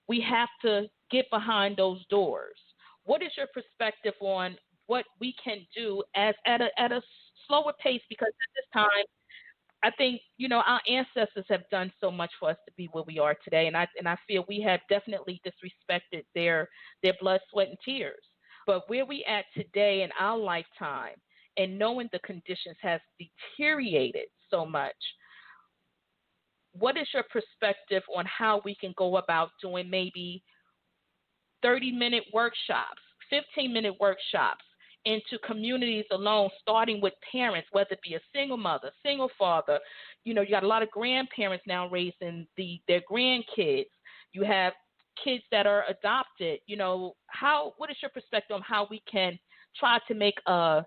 S5: we have to get behind those doors. What is your perspective on what we can do at a slower pace? Because at this time, I think, our ancestors have done so much for us to be where we are today, and I feel we have definitely disrespected their blood, sweat, and tears. But where we at today in our lifetime, and knowing the conditions has deteriorated so much, what is your perspective on how we can go about doing maybe 30-minute workshops, 15-minute workshops into communities alone, starting with parents, whether it be a single mother, single father. You know, you got a lot of grandparents now raising their grandkids. You have kids that are adopted. You know, what is your perspective on how we can try to make an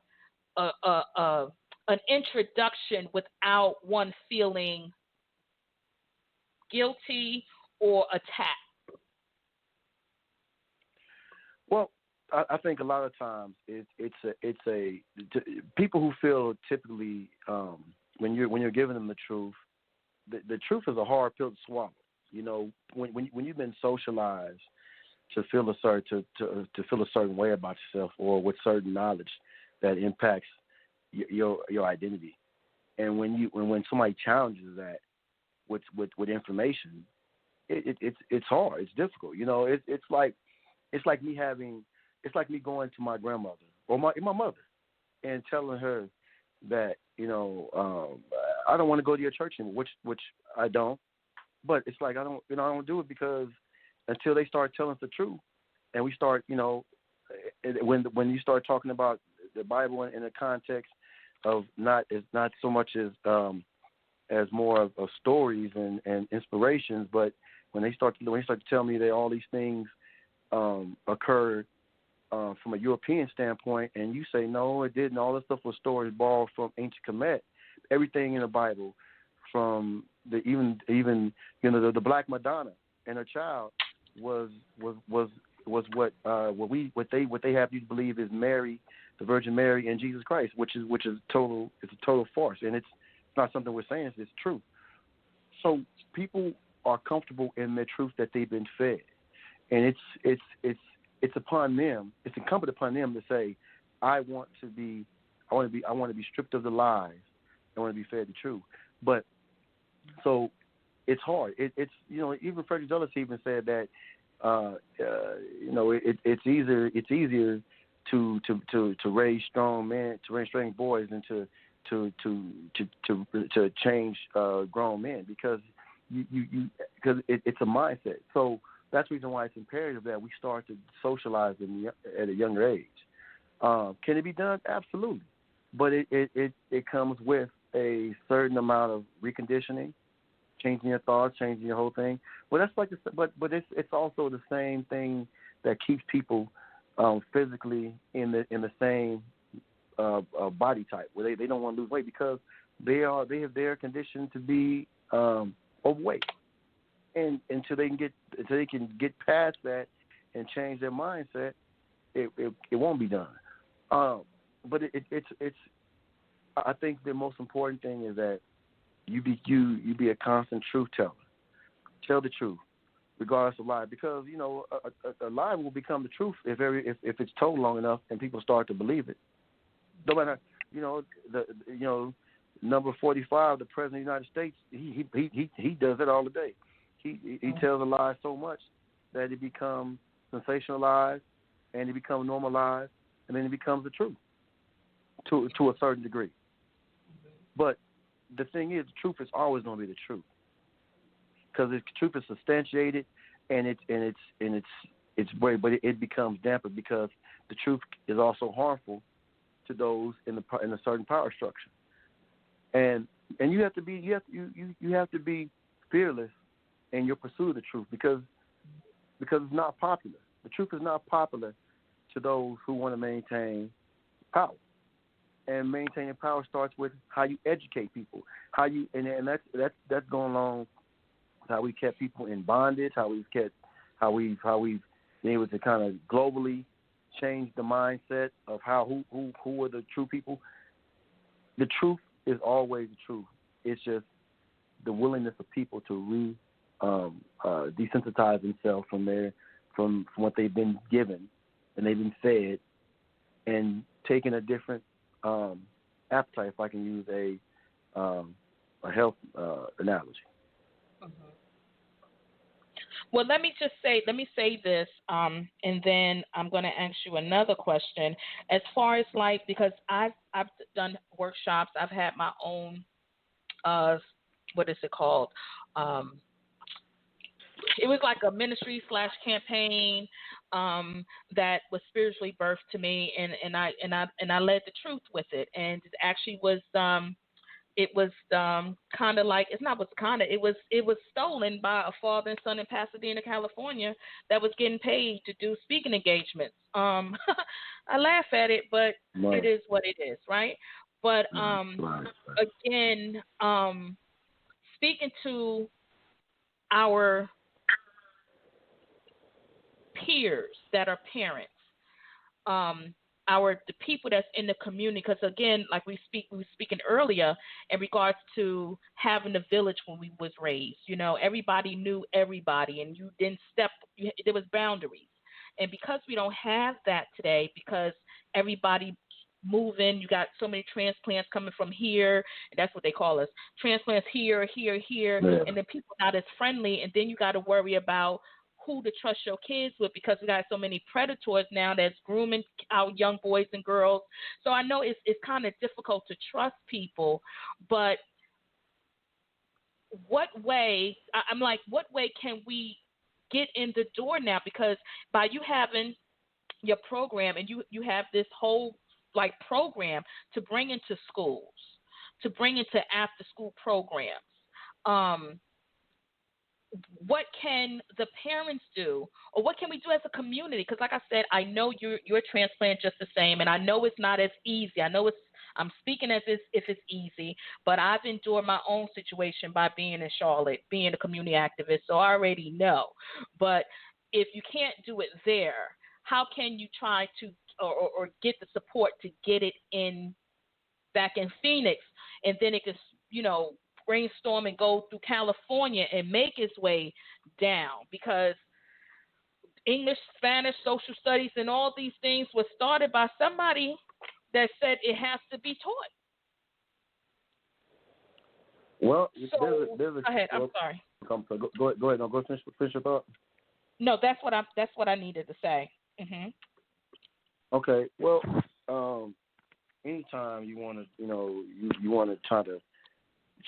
S5: introduction without one feeling guilty or attacked?
S6: Well, I think a lot of times it's a people who feel typically when you're giving them the truth is a hard pill to swallow. You know, when you've been socialized to feel a certain way about yourself, or with certain knowledge that impacts your identity, and when somebody challenges that with information, it's hard, it's difficult. You know, it's like me going to my grandmother or my mother and telling her that, you know, I don't want to go to your church anymore, which I don't. But it's like I don't do it, because until they start telling us the truth, and we start, you know, when you start talking about the Bible in the context of not so much as more of stories and inspirations, but when they start to tell me that all these things occurred from a European standpoint, and you say no, it didn't. All this stuff was stories borrowed from ancient Kemet. Everything in the Bible, from even you know the Black Madonna and her child was what they have you to believe is Mary, the Virgin Mary, and Jesus Christ, which is a total farce, and it's not something we're saying. It's true. So people are comfortable in the truth that they've been fed, and it's upon them. It's incumbent upon them to say, I want to be stripped of the lies. I want to be fed the truth. But so it's hard. It's you know, even Frederick Douglass even said that you know, it's easier to raise strong men, to raise strong boys, than to change grown men, because because it's a mindset. So that's the reason why it's imperative that we start to socialize them at a younger age. Can it be done? Absolutely, but it comes with a certain amount of reconditioning, changing your thoughts, changing your whole thing. But that's like, but it's also the same thing that keeps people physically in the same body type, where they don't want to lose weight, because they're conditioned to be overweight, and until they can get past that and change their mindset, it won't be done. But it's I think the most important thing is that you be a constant truth teller. Tell the truth, regardless of lie, because you know a lie will become the truth if it's told long enough and people start to believe it. No matter, you know, number 45, the President of the United States, he does it all the day. He tells a lie so much that it becomes sensationalized, and it becomes normalized, and then it becomes the truth to a certain degree. But the thing is, the truth is always going to be the truth, because the truth is substantiated, and it's way, but it becomes dampened, because the truth is also harmful to those in a certain power structure. And you have to be fearless in your pursuit of the truth, because it's not popular. The truth is not popular to those who want to maintain power. And maintaining power starts with how you educate people, and that's going along with how we kept people in bondage, how we've been able to kind of globally change the mindset of who are the true people. The truth is always the truth. It's just the willingness of people to desensitize themselves from what they've been given and they've been fed, and taking a different appetite, if I can use a health analogy.
S5: Mm-hmm. Well, let me say this, and then I'm going to ask you another question. As far as because I've done workshops, I've had my own, what is it called, it was like a ministry / campaign that was spiritually birthed to me, and I led the truth with it, and it actually was kind of like, it was stolen by a father and son in Pasadena, California, that was getting paid to do speaking engagements. I laugh at it, but It is what it is, right? But again, speaking to our peers that are parents, the people that's in the community, because again, like we were speaking earlier in regards to having a village when we was raised. Everybody knew everybody, and you didn't there was boundaries. And because we don't have that today, because everybody moving, you got so many transplants coming from here, and that's what they call us, transplants here, yeah. And then people not as friendly, and then you got to worry about who to trust your kids with, because we got so many predators now that's grooming our young boys and girls. So I know it's kind of difficult to trust people, but what way can we get in the door now? Because by you having your program, and you have this whole program to bring into schools, to bring into after school programs, what can the parents do, or what can we do as a community? Because like I said, I know you're a transplant just the same, and I know it's not as easy. I'm speaking as if it's easy, but I've endured my own situation by being in Charlotte, being a community activist, so I already know. But if you can't do it there, how can you try to or get the support to get it back in Phoenix, and then it can, brainstorm and go through California and make its way down? Because English, Spanish, social studies, and all these things were started by somebody that said it has to be taught.
S6: Well,
S5: go ahead. I'm sorry.
S6: Go ahead. No, go finish your thought.
S5: No, that's what I needed to say. Mm-hmm.
S6: Okay. Well, anytime you want to, you want to try to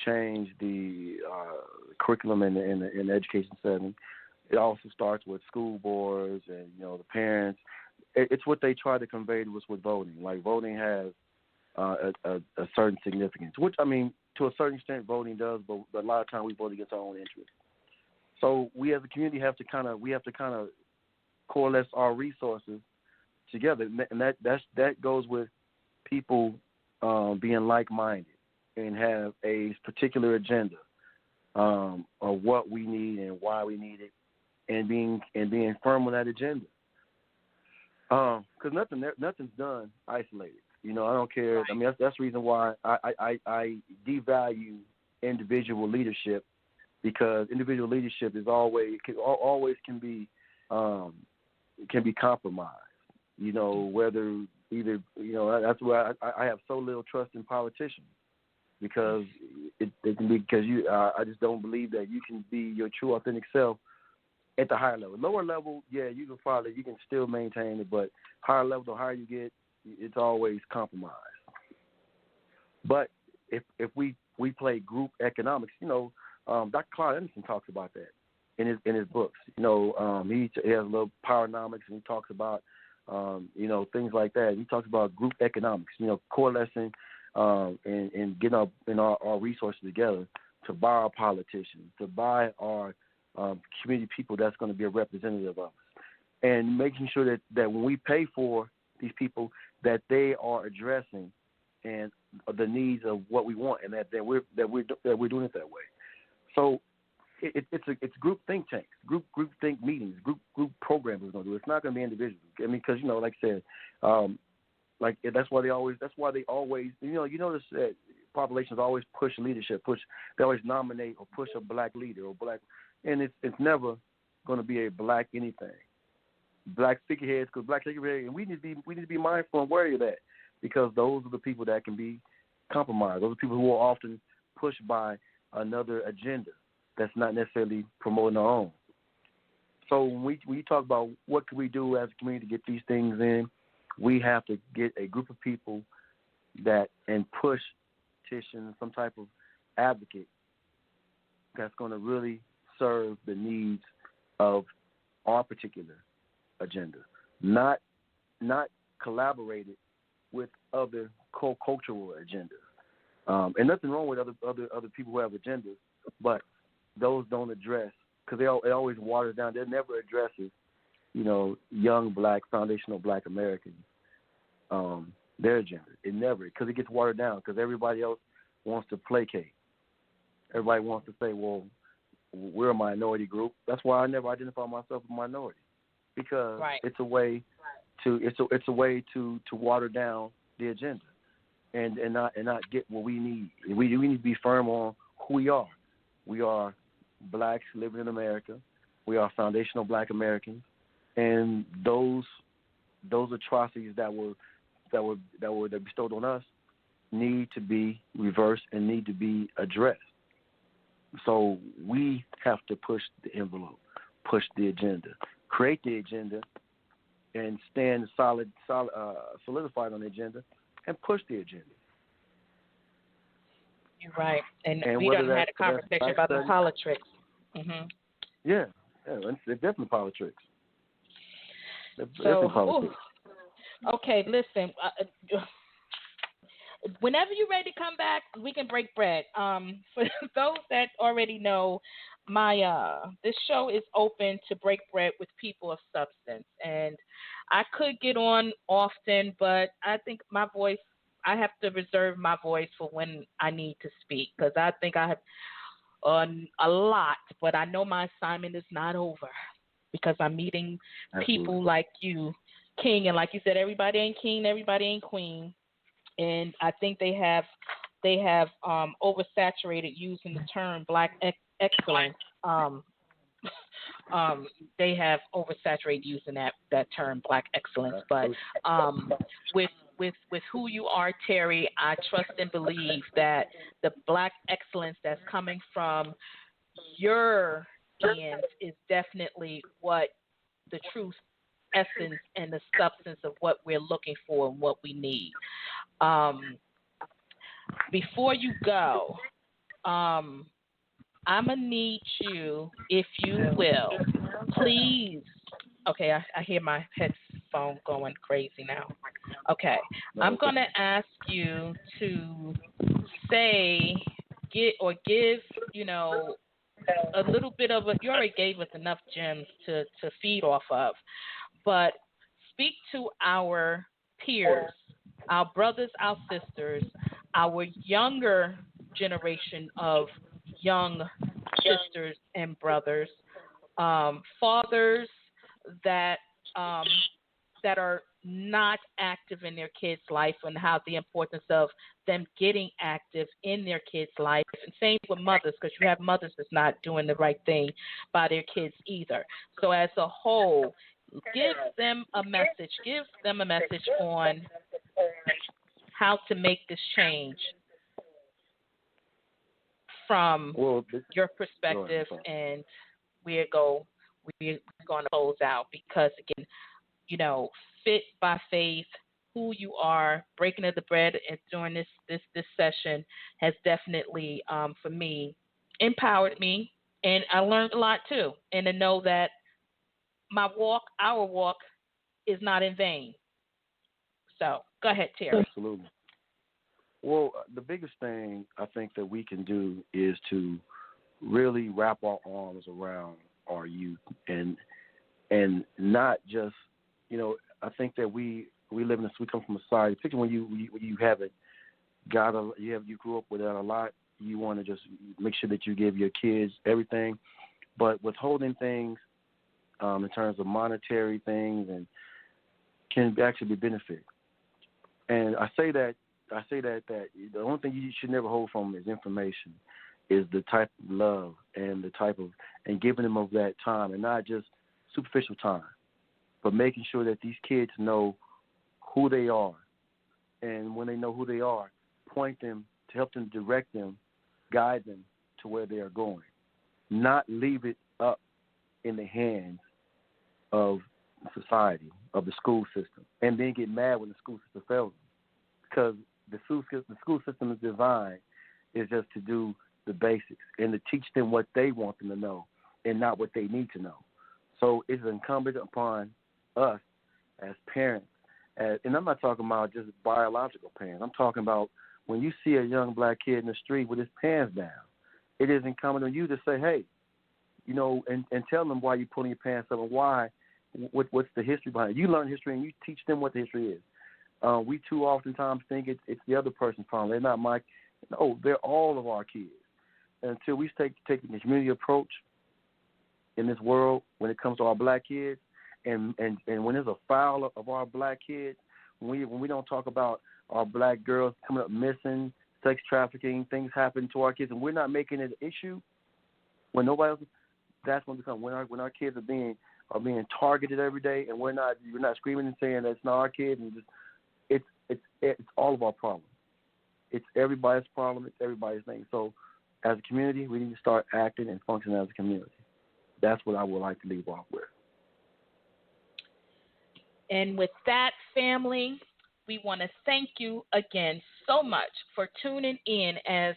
S6: change the curriculum in the education setting, it also starts with school boards and the parents. It's what they try to convey to us with voting. Like, voting has a certain significance, which, to a certain extent voting does, but a lot of times we vote against our own interests. So we as a community have to kind of coalesce our resources together, and that goes with people being like-minded and have a particular agenda of what we need and why we need it, and being firm on that agenda. Because nothing's done isolated. I don't care.
S5: Right.
S6: That's the reason why I devalue individual leadership, because individual leadership is always can be compromised. Whether either that's why I have so little trust in politicians, because it can be, because I just don't believe that you can be your true authentic self at the higher level. Lower level, yeah, you can still maintain it, but higher level, the higher you get, it's always compromised. But if we play group economics, Dr. Claude Anderson talks about that in his books. He has a little Powernomics, and he talks about things like that. He talks about group economics, coalescing and getting our resources together to buy our politicians, to buy our community people that's going to be a representative of us, and making sure that when we pay for these people, that they are addressing and the needs of what we want, and that we're doing it that way. So it's group think tanks, group think meetings, group programs we're going to do. It's not going to be individual. Because like I said, that's why they always notice that populations always push leadership, they always nominate or push a black leader or black, and it's never going to be a black anything, black figureheads, because black figureheads, and we need to be mindful and wary of that, because those are the people that can be compromised. Those are people who are often pushed by another agenda that's not necessarily promoting our own. So when we talk about what can we do as a community to get these things in, we have to get a group of people and push petitions, some type of advocate that's going to really serve the needs of our particular agenda, not collaborated with other cultural agendas. And nothing wrong with other people who have agendas, but those don't address, because it always waters down. It never addresses, young black, foundational black Americans, their agenda. It never, because it gets watered down, because everybody else wants to placate. Everybody wants to say, well, we're a minority group. That's why I never identify myself as a minority, because it's a way to water down the agenda and not get what we need. We need to be firm on who we are. We are blacks living in America. We are foundational black Americans, and those atrocities that were bestowed on us need to be reversed and need to be addressed. So we have to push the envelope, push the agenda, create the agenda, and stand solidified on the agenda, and push the agenda.
S5: You're right, and we done had a conversation about the politics. Mm-hmm.
S6: Yeah, it's definitely politics. Definitely politics.
S5: Okay, listen. Whenever you're ready to come back, we can break bread. For those that already know, this show is open to break bread with people of substance, and I could get on often, but I think I have to reserve my voice for when I need to speak, because I think I have a lot, but I know my assignment is not over, because I'm meeting people like you, King, and like you said, everybody ain't king, everybody ain't queen. And I think they have oversaturated using the term black excellence. They have oversaturated using that term black excellence. But with who you are, Terry, I trust and believe that the black excellence that's coming from your end is definitely what the true essence and the substance of what we're looking for and what we need. Before you go, I'm going to need you, if you will, please. Okay, I hear my headphone going crazy now. Okay, I'm going to ask you to give, a little bit of you already gave us enough gems to feed off of, but speak to our peers, our brothers, our sisters, our younger generation of young sisters and brothers, fathers that are not active in their kids' life, and how the importance of them getting active in their kids' life. And same with mothers, because you have mothers that's not doing the right thing by their kids either. So as a whole, give them a message on how to make this change from your perspective, and we're going to close out, because again, fit by faith, who you are, breaking of the bread during this session has definitely, for me, empowered me, and I learned a lot too, and to know that our walk is not in vain. So go ahead, Terry.
S6: Absolutely. Well, the biggest thing I think that we can do is to really wrap our arms around our youth, and not just, I think that we live in we come from a society, particularly when you haven't you grew up with that a lot, you want to just make sure that you give your kids everything, but withholding things in terms of monetary things and can actually be benefit. And I say that the only thing you should never hold from is information, is the type of love and the type of, and giving them of that time, and not just superficial time, but making sure that these kids know who they are. And when they know who they are, point them to help them, direct them, guide them to where they are going. Not leave it up in the hands of society, of the school system, and then get mad when the school system fails them. Because the school system is designed is just to do the basics and to teach them what they want them to know and not what they need to know. So it's incumbent upon us as parents, and I'm not talking about just biological parents. I'm talking about when you see a young black kid in the street with his pants down, it is incumbent on you to say, hey, and tell them why you're pulling your pants up and why, what's the history behind it. You learn history and you teach them what the history is. We too oftentimes think it's the other person's problem. They're not my. No, they're all of our kids. And until we take the community approach in this world when it comes to our black kids, and when there's a foul of our black kids, when we don't talk about our black girls coming up missing, sex trafficking, things happen to our kids, and we're not making it an issue when nobody else. That's when it becomes when our kids are being targeted every day, and we're not screaming and saying that's not our kid, and it's all of our problem. It's everybody's problem. It's everybody's thing. So, as a community, we need to start acting and functioning as a community. That's what I would like to leave off with.
S5: And with that, family, we want to thank you again so much for tuning in as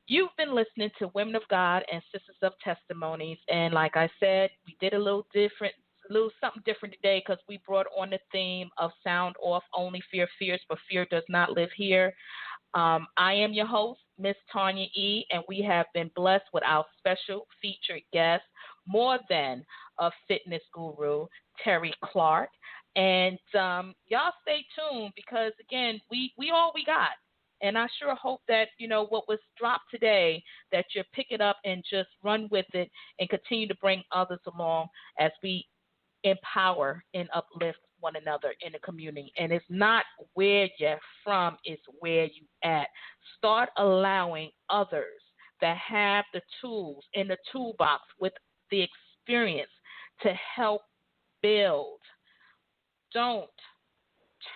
S5: you've been listening to Women of God and Sisters of Testimonies. And like I said, we did a little something different today because we brought on the theme of sound off, only fear fears, but fear does not live here. I am your host, Miss Tonya E., and we have been blessed with our special featured guest, more than a fitness guru, Terry Clark. And y'all stay tuned because, again, we all we got. And I sure hope that, what was dropped today, that you pick it up and just run with it and continue to bring others along as we empower and uplift one another in the community. And it's not where you're from, it's where you at. Start allowing others that have the tools in the toolbox with the experience to help build. Don't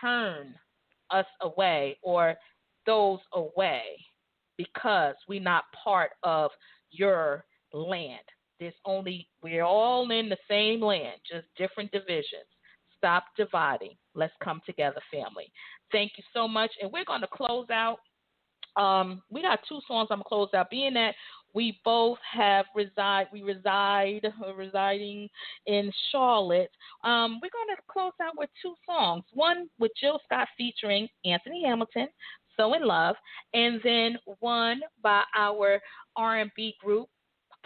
S5: turn us away or those away because we're not part of your land. We're all in the same land, just different divisions. Stop dividing. Let's come together, family. Thank you so much. And we're going to close out. We got two songs I'm going to close out. Being that we both residing in Charlotte, we're going to close out with two songs. One with Jill Scott featuring Anthony Hamilton, So in Love, and then one by our R&B group,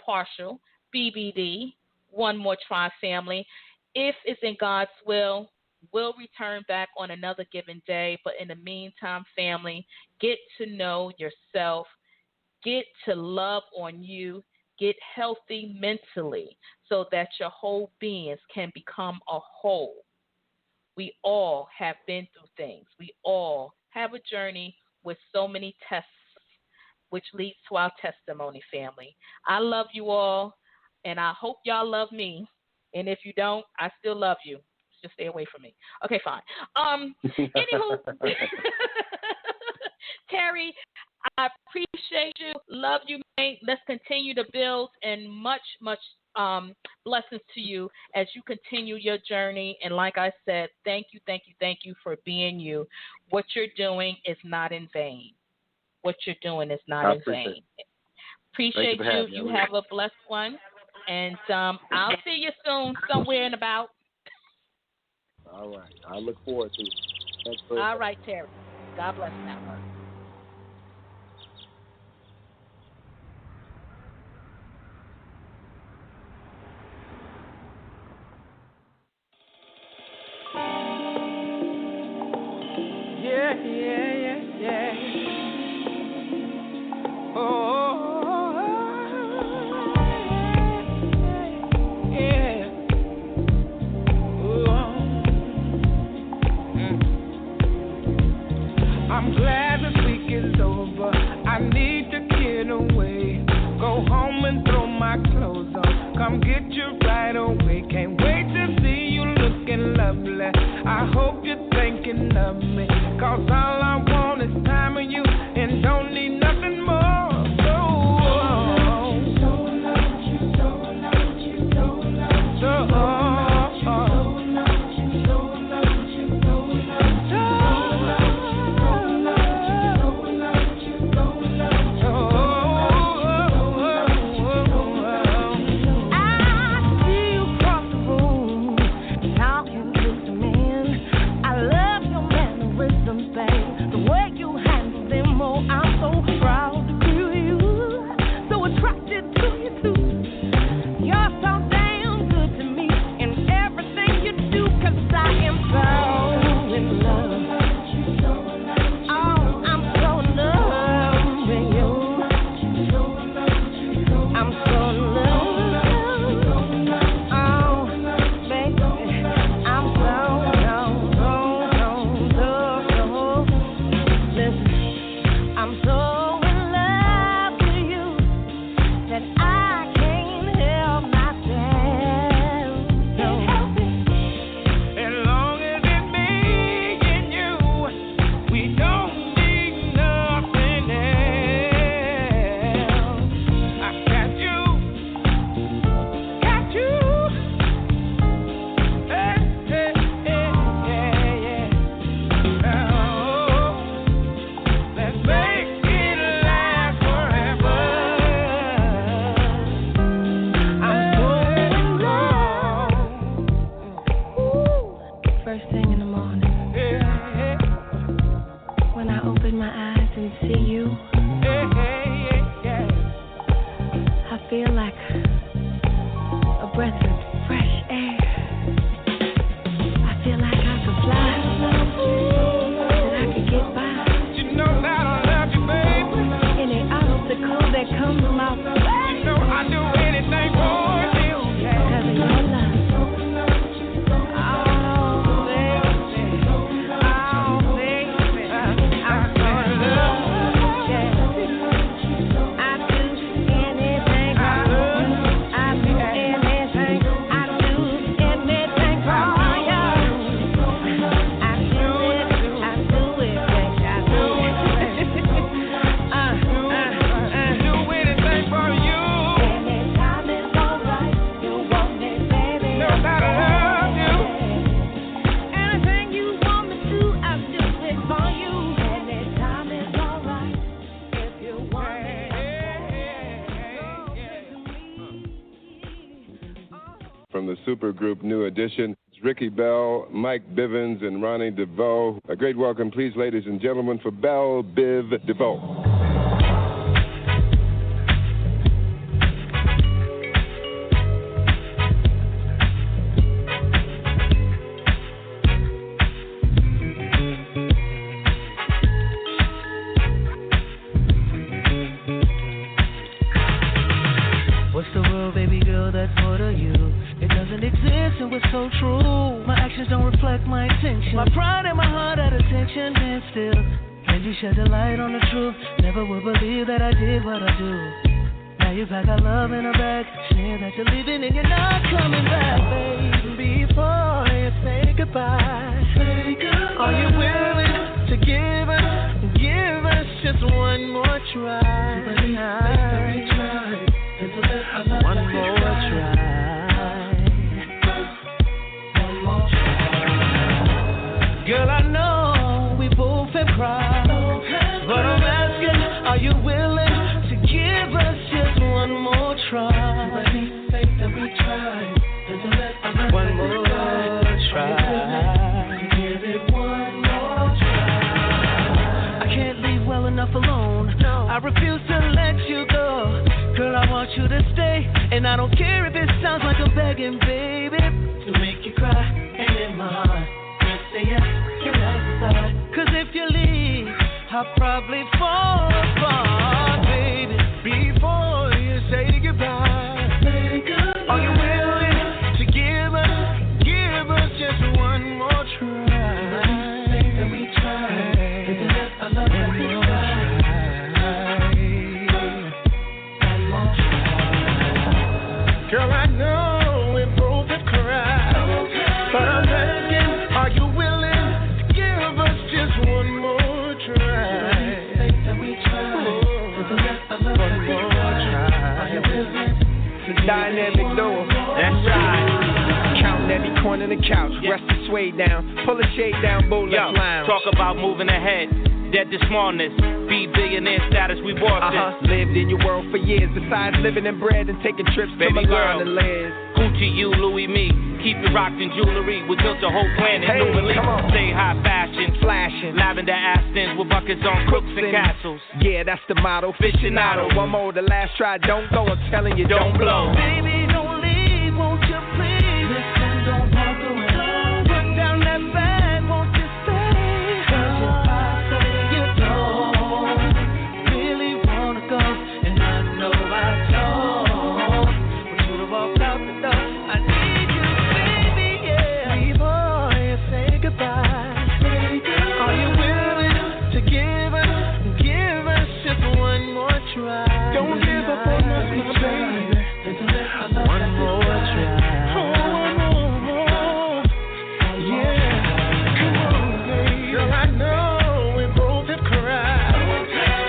S5: Partial, BBD, One More Try Family. If it's in God's will, we'll return back on another given day. But in the meantime, family, get to know yourself, get to love on you, get healthy mentally so that your whole beings can become a whole. We all have been through things. We all have a journey with so many tests, which leads to our testimony, family. I love you all, and I hope y'all love me. And if you don't, I still love you. Just stay away from me. Okay, fine. Anywho, Terry, I appreciate you. Love you, mate. Let's continue to build, and much, much blessings to you as you continue your journey. And like I said, thank you for being you. What you're doing is not in vain. What you're doing is not in vain. Appreciate you. You have a blessed one. And I'll see you soon somewhere in about.
S6: All right. I look forward to it. Thanks for
S5: all right, Terry. God bless now.
S2: Yeah. I'm glad this week is over. I need to get away. Go home and throw my clothes on. Come get you right away. Can't wait to see you looking lovely. I hope you're thinking of me. 'Cause all I want is time with you and don't need nothing more.
S7: supergroup New Edition. It's Ricky Bell, Mike Bivens, and Ronnie DeVoe. A great welcome, please, ladies and gentlemen, for Bell, Biv, DeVoe.
S8: So true, my actions don't reflect my intention. My pride and my heart at attention, and still, can you shed the light on the truth? Never would believe that I did what I do. Now you pack our love in a bag, saying that you're leaving and you're not coming back, baby. Before you say goodbye, are you willing to give us just one more try? One more try. Girl, I know we both have cried, but I'm asking, are you willing to give us just one more try? One more try. Give it one more try. I can't leave well enough alone. I refuse to let you go. Girl, I want you to stay, and I don't care if it sounds like I'm begging, baby, to make you cry. And in my heart, say yes, you're right. 'Cause if you leave, I'll probably fall apart, baby. Before you say goodbye, are you willing to give us just one more try? Let me try. Girl, I know we both have cried, but I'm asking, are you willing to give us just one more try? One more try. Dynamic duo, that's right. Counting every corner of the couch, rest the sway down, pull a shade down, bull lounge.
S9: Talk about moving ahead. Dead to smallness, be billionaire status, we bought this.
S8: Lived in your world for years, besides living in bread and taking trips
S9: baby
S8: to Milan and Liz.
S9: Gucci, you, Louis, me, keep it rocked in jewelry. We built the whole planet,
S8: hey,
S9: new release, stay high fashion,
S8: flashing,
S9: lavender Astons with buckets on crooks and castles.
S8: Yeah, that's the motto, aficionado. One more, the last try, don't go, I'm telling you, don't blow. Baby, don't leave, won't you please? Listen, don't walk away. Put down that bag, won't you stay? 'Cause if I say you don't really wanna go, and I know I don't, but you to walk out the door. I need you, baby, yeah. Before you say goodbye, are you willing to give us just one more try? Don't give up on us, my baby. One more try. Oh, one more. Yeah. Come on, baby. Girl, I know we both have cried,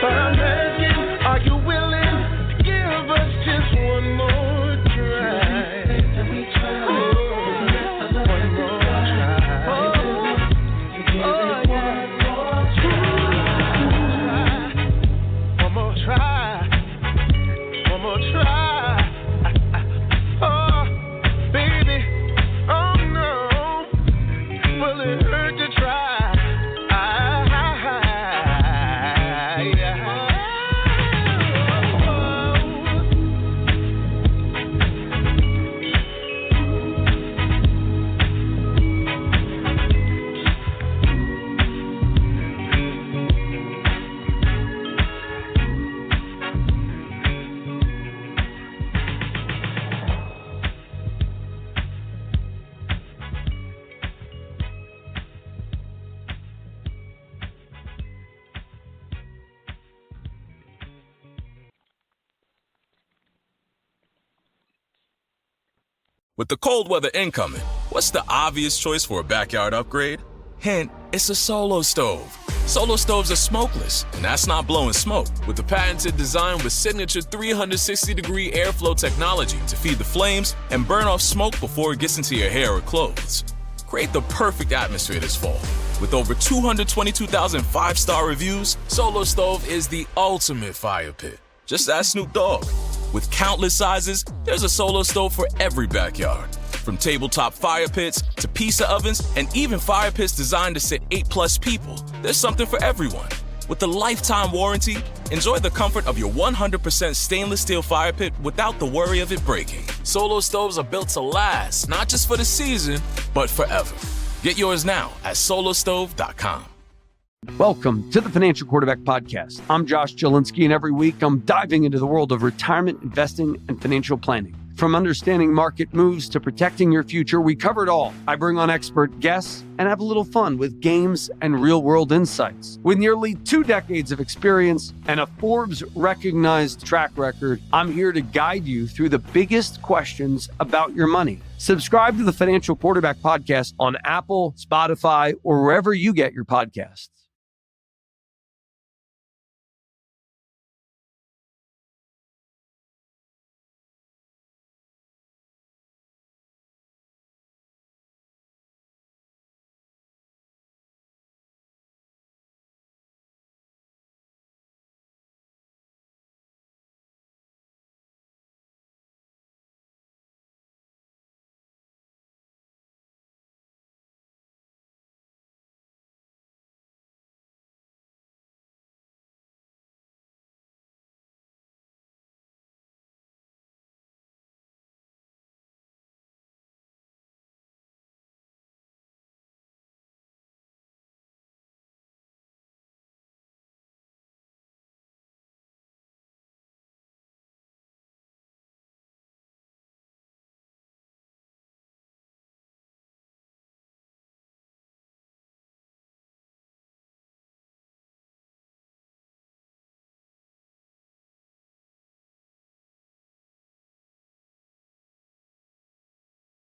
S8: but I'm asking, are you willing to give us just one more try? One more try. One more try. One more try. Oh, baby. Oh, no. Will it hurt to try?
S10: With the cold weather incoming, what's the obvious choice for a backyard upgrade? Hint, it's a Solo Stove. Solo Stoves are smokeless, and that's not blowing smoke. With the patented design with signature 360-degree airflow technology to feed the flames and burn off smoke before it gets into your hair or clothes. Create the perfect atmosphere this fall. With over 222,000 5-star reviews, Solo Stove is the ultimate fire pit. Just ask Snoop Dogg. With countless sizes, there's a Solo Stove for every backyard. From tabletop fire pits to pizza ovens and even fire pits designed to sit 8+ people, there's something for everyone. With the lifetime warranty, enjoy the comfort of your 100% stainless steel fire pit without the worry of it breaking. Solo Stoves are built to last, not just for the season, but forever. Get yours now at solostove.com.
S11: Welcome to the Financial Quarterback Podcast. I'm Josh Jelinski, and every week I'm diving into the world of retirement investing and financial planning. From understanding market moves to protecting your future, we cover it all. I bring on expert guests and have a little fun with games and real-world insights. With nearly 2 decades of experience and a Forbes-recognized track record, I'm here to guide you through the biggest questions about your money. Subscribe to the Financial Quarterback Podcast on Apple, Spotify, or wherever you get your podcasts.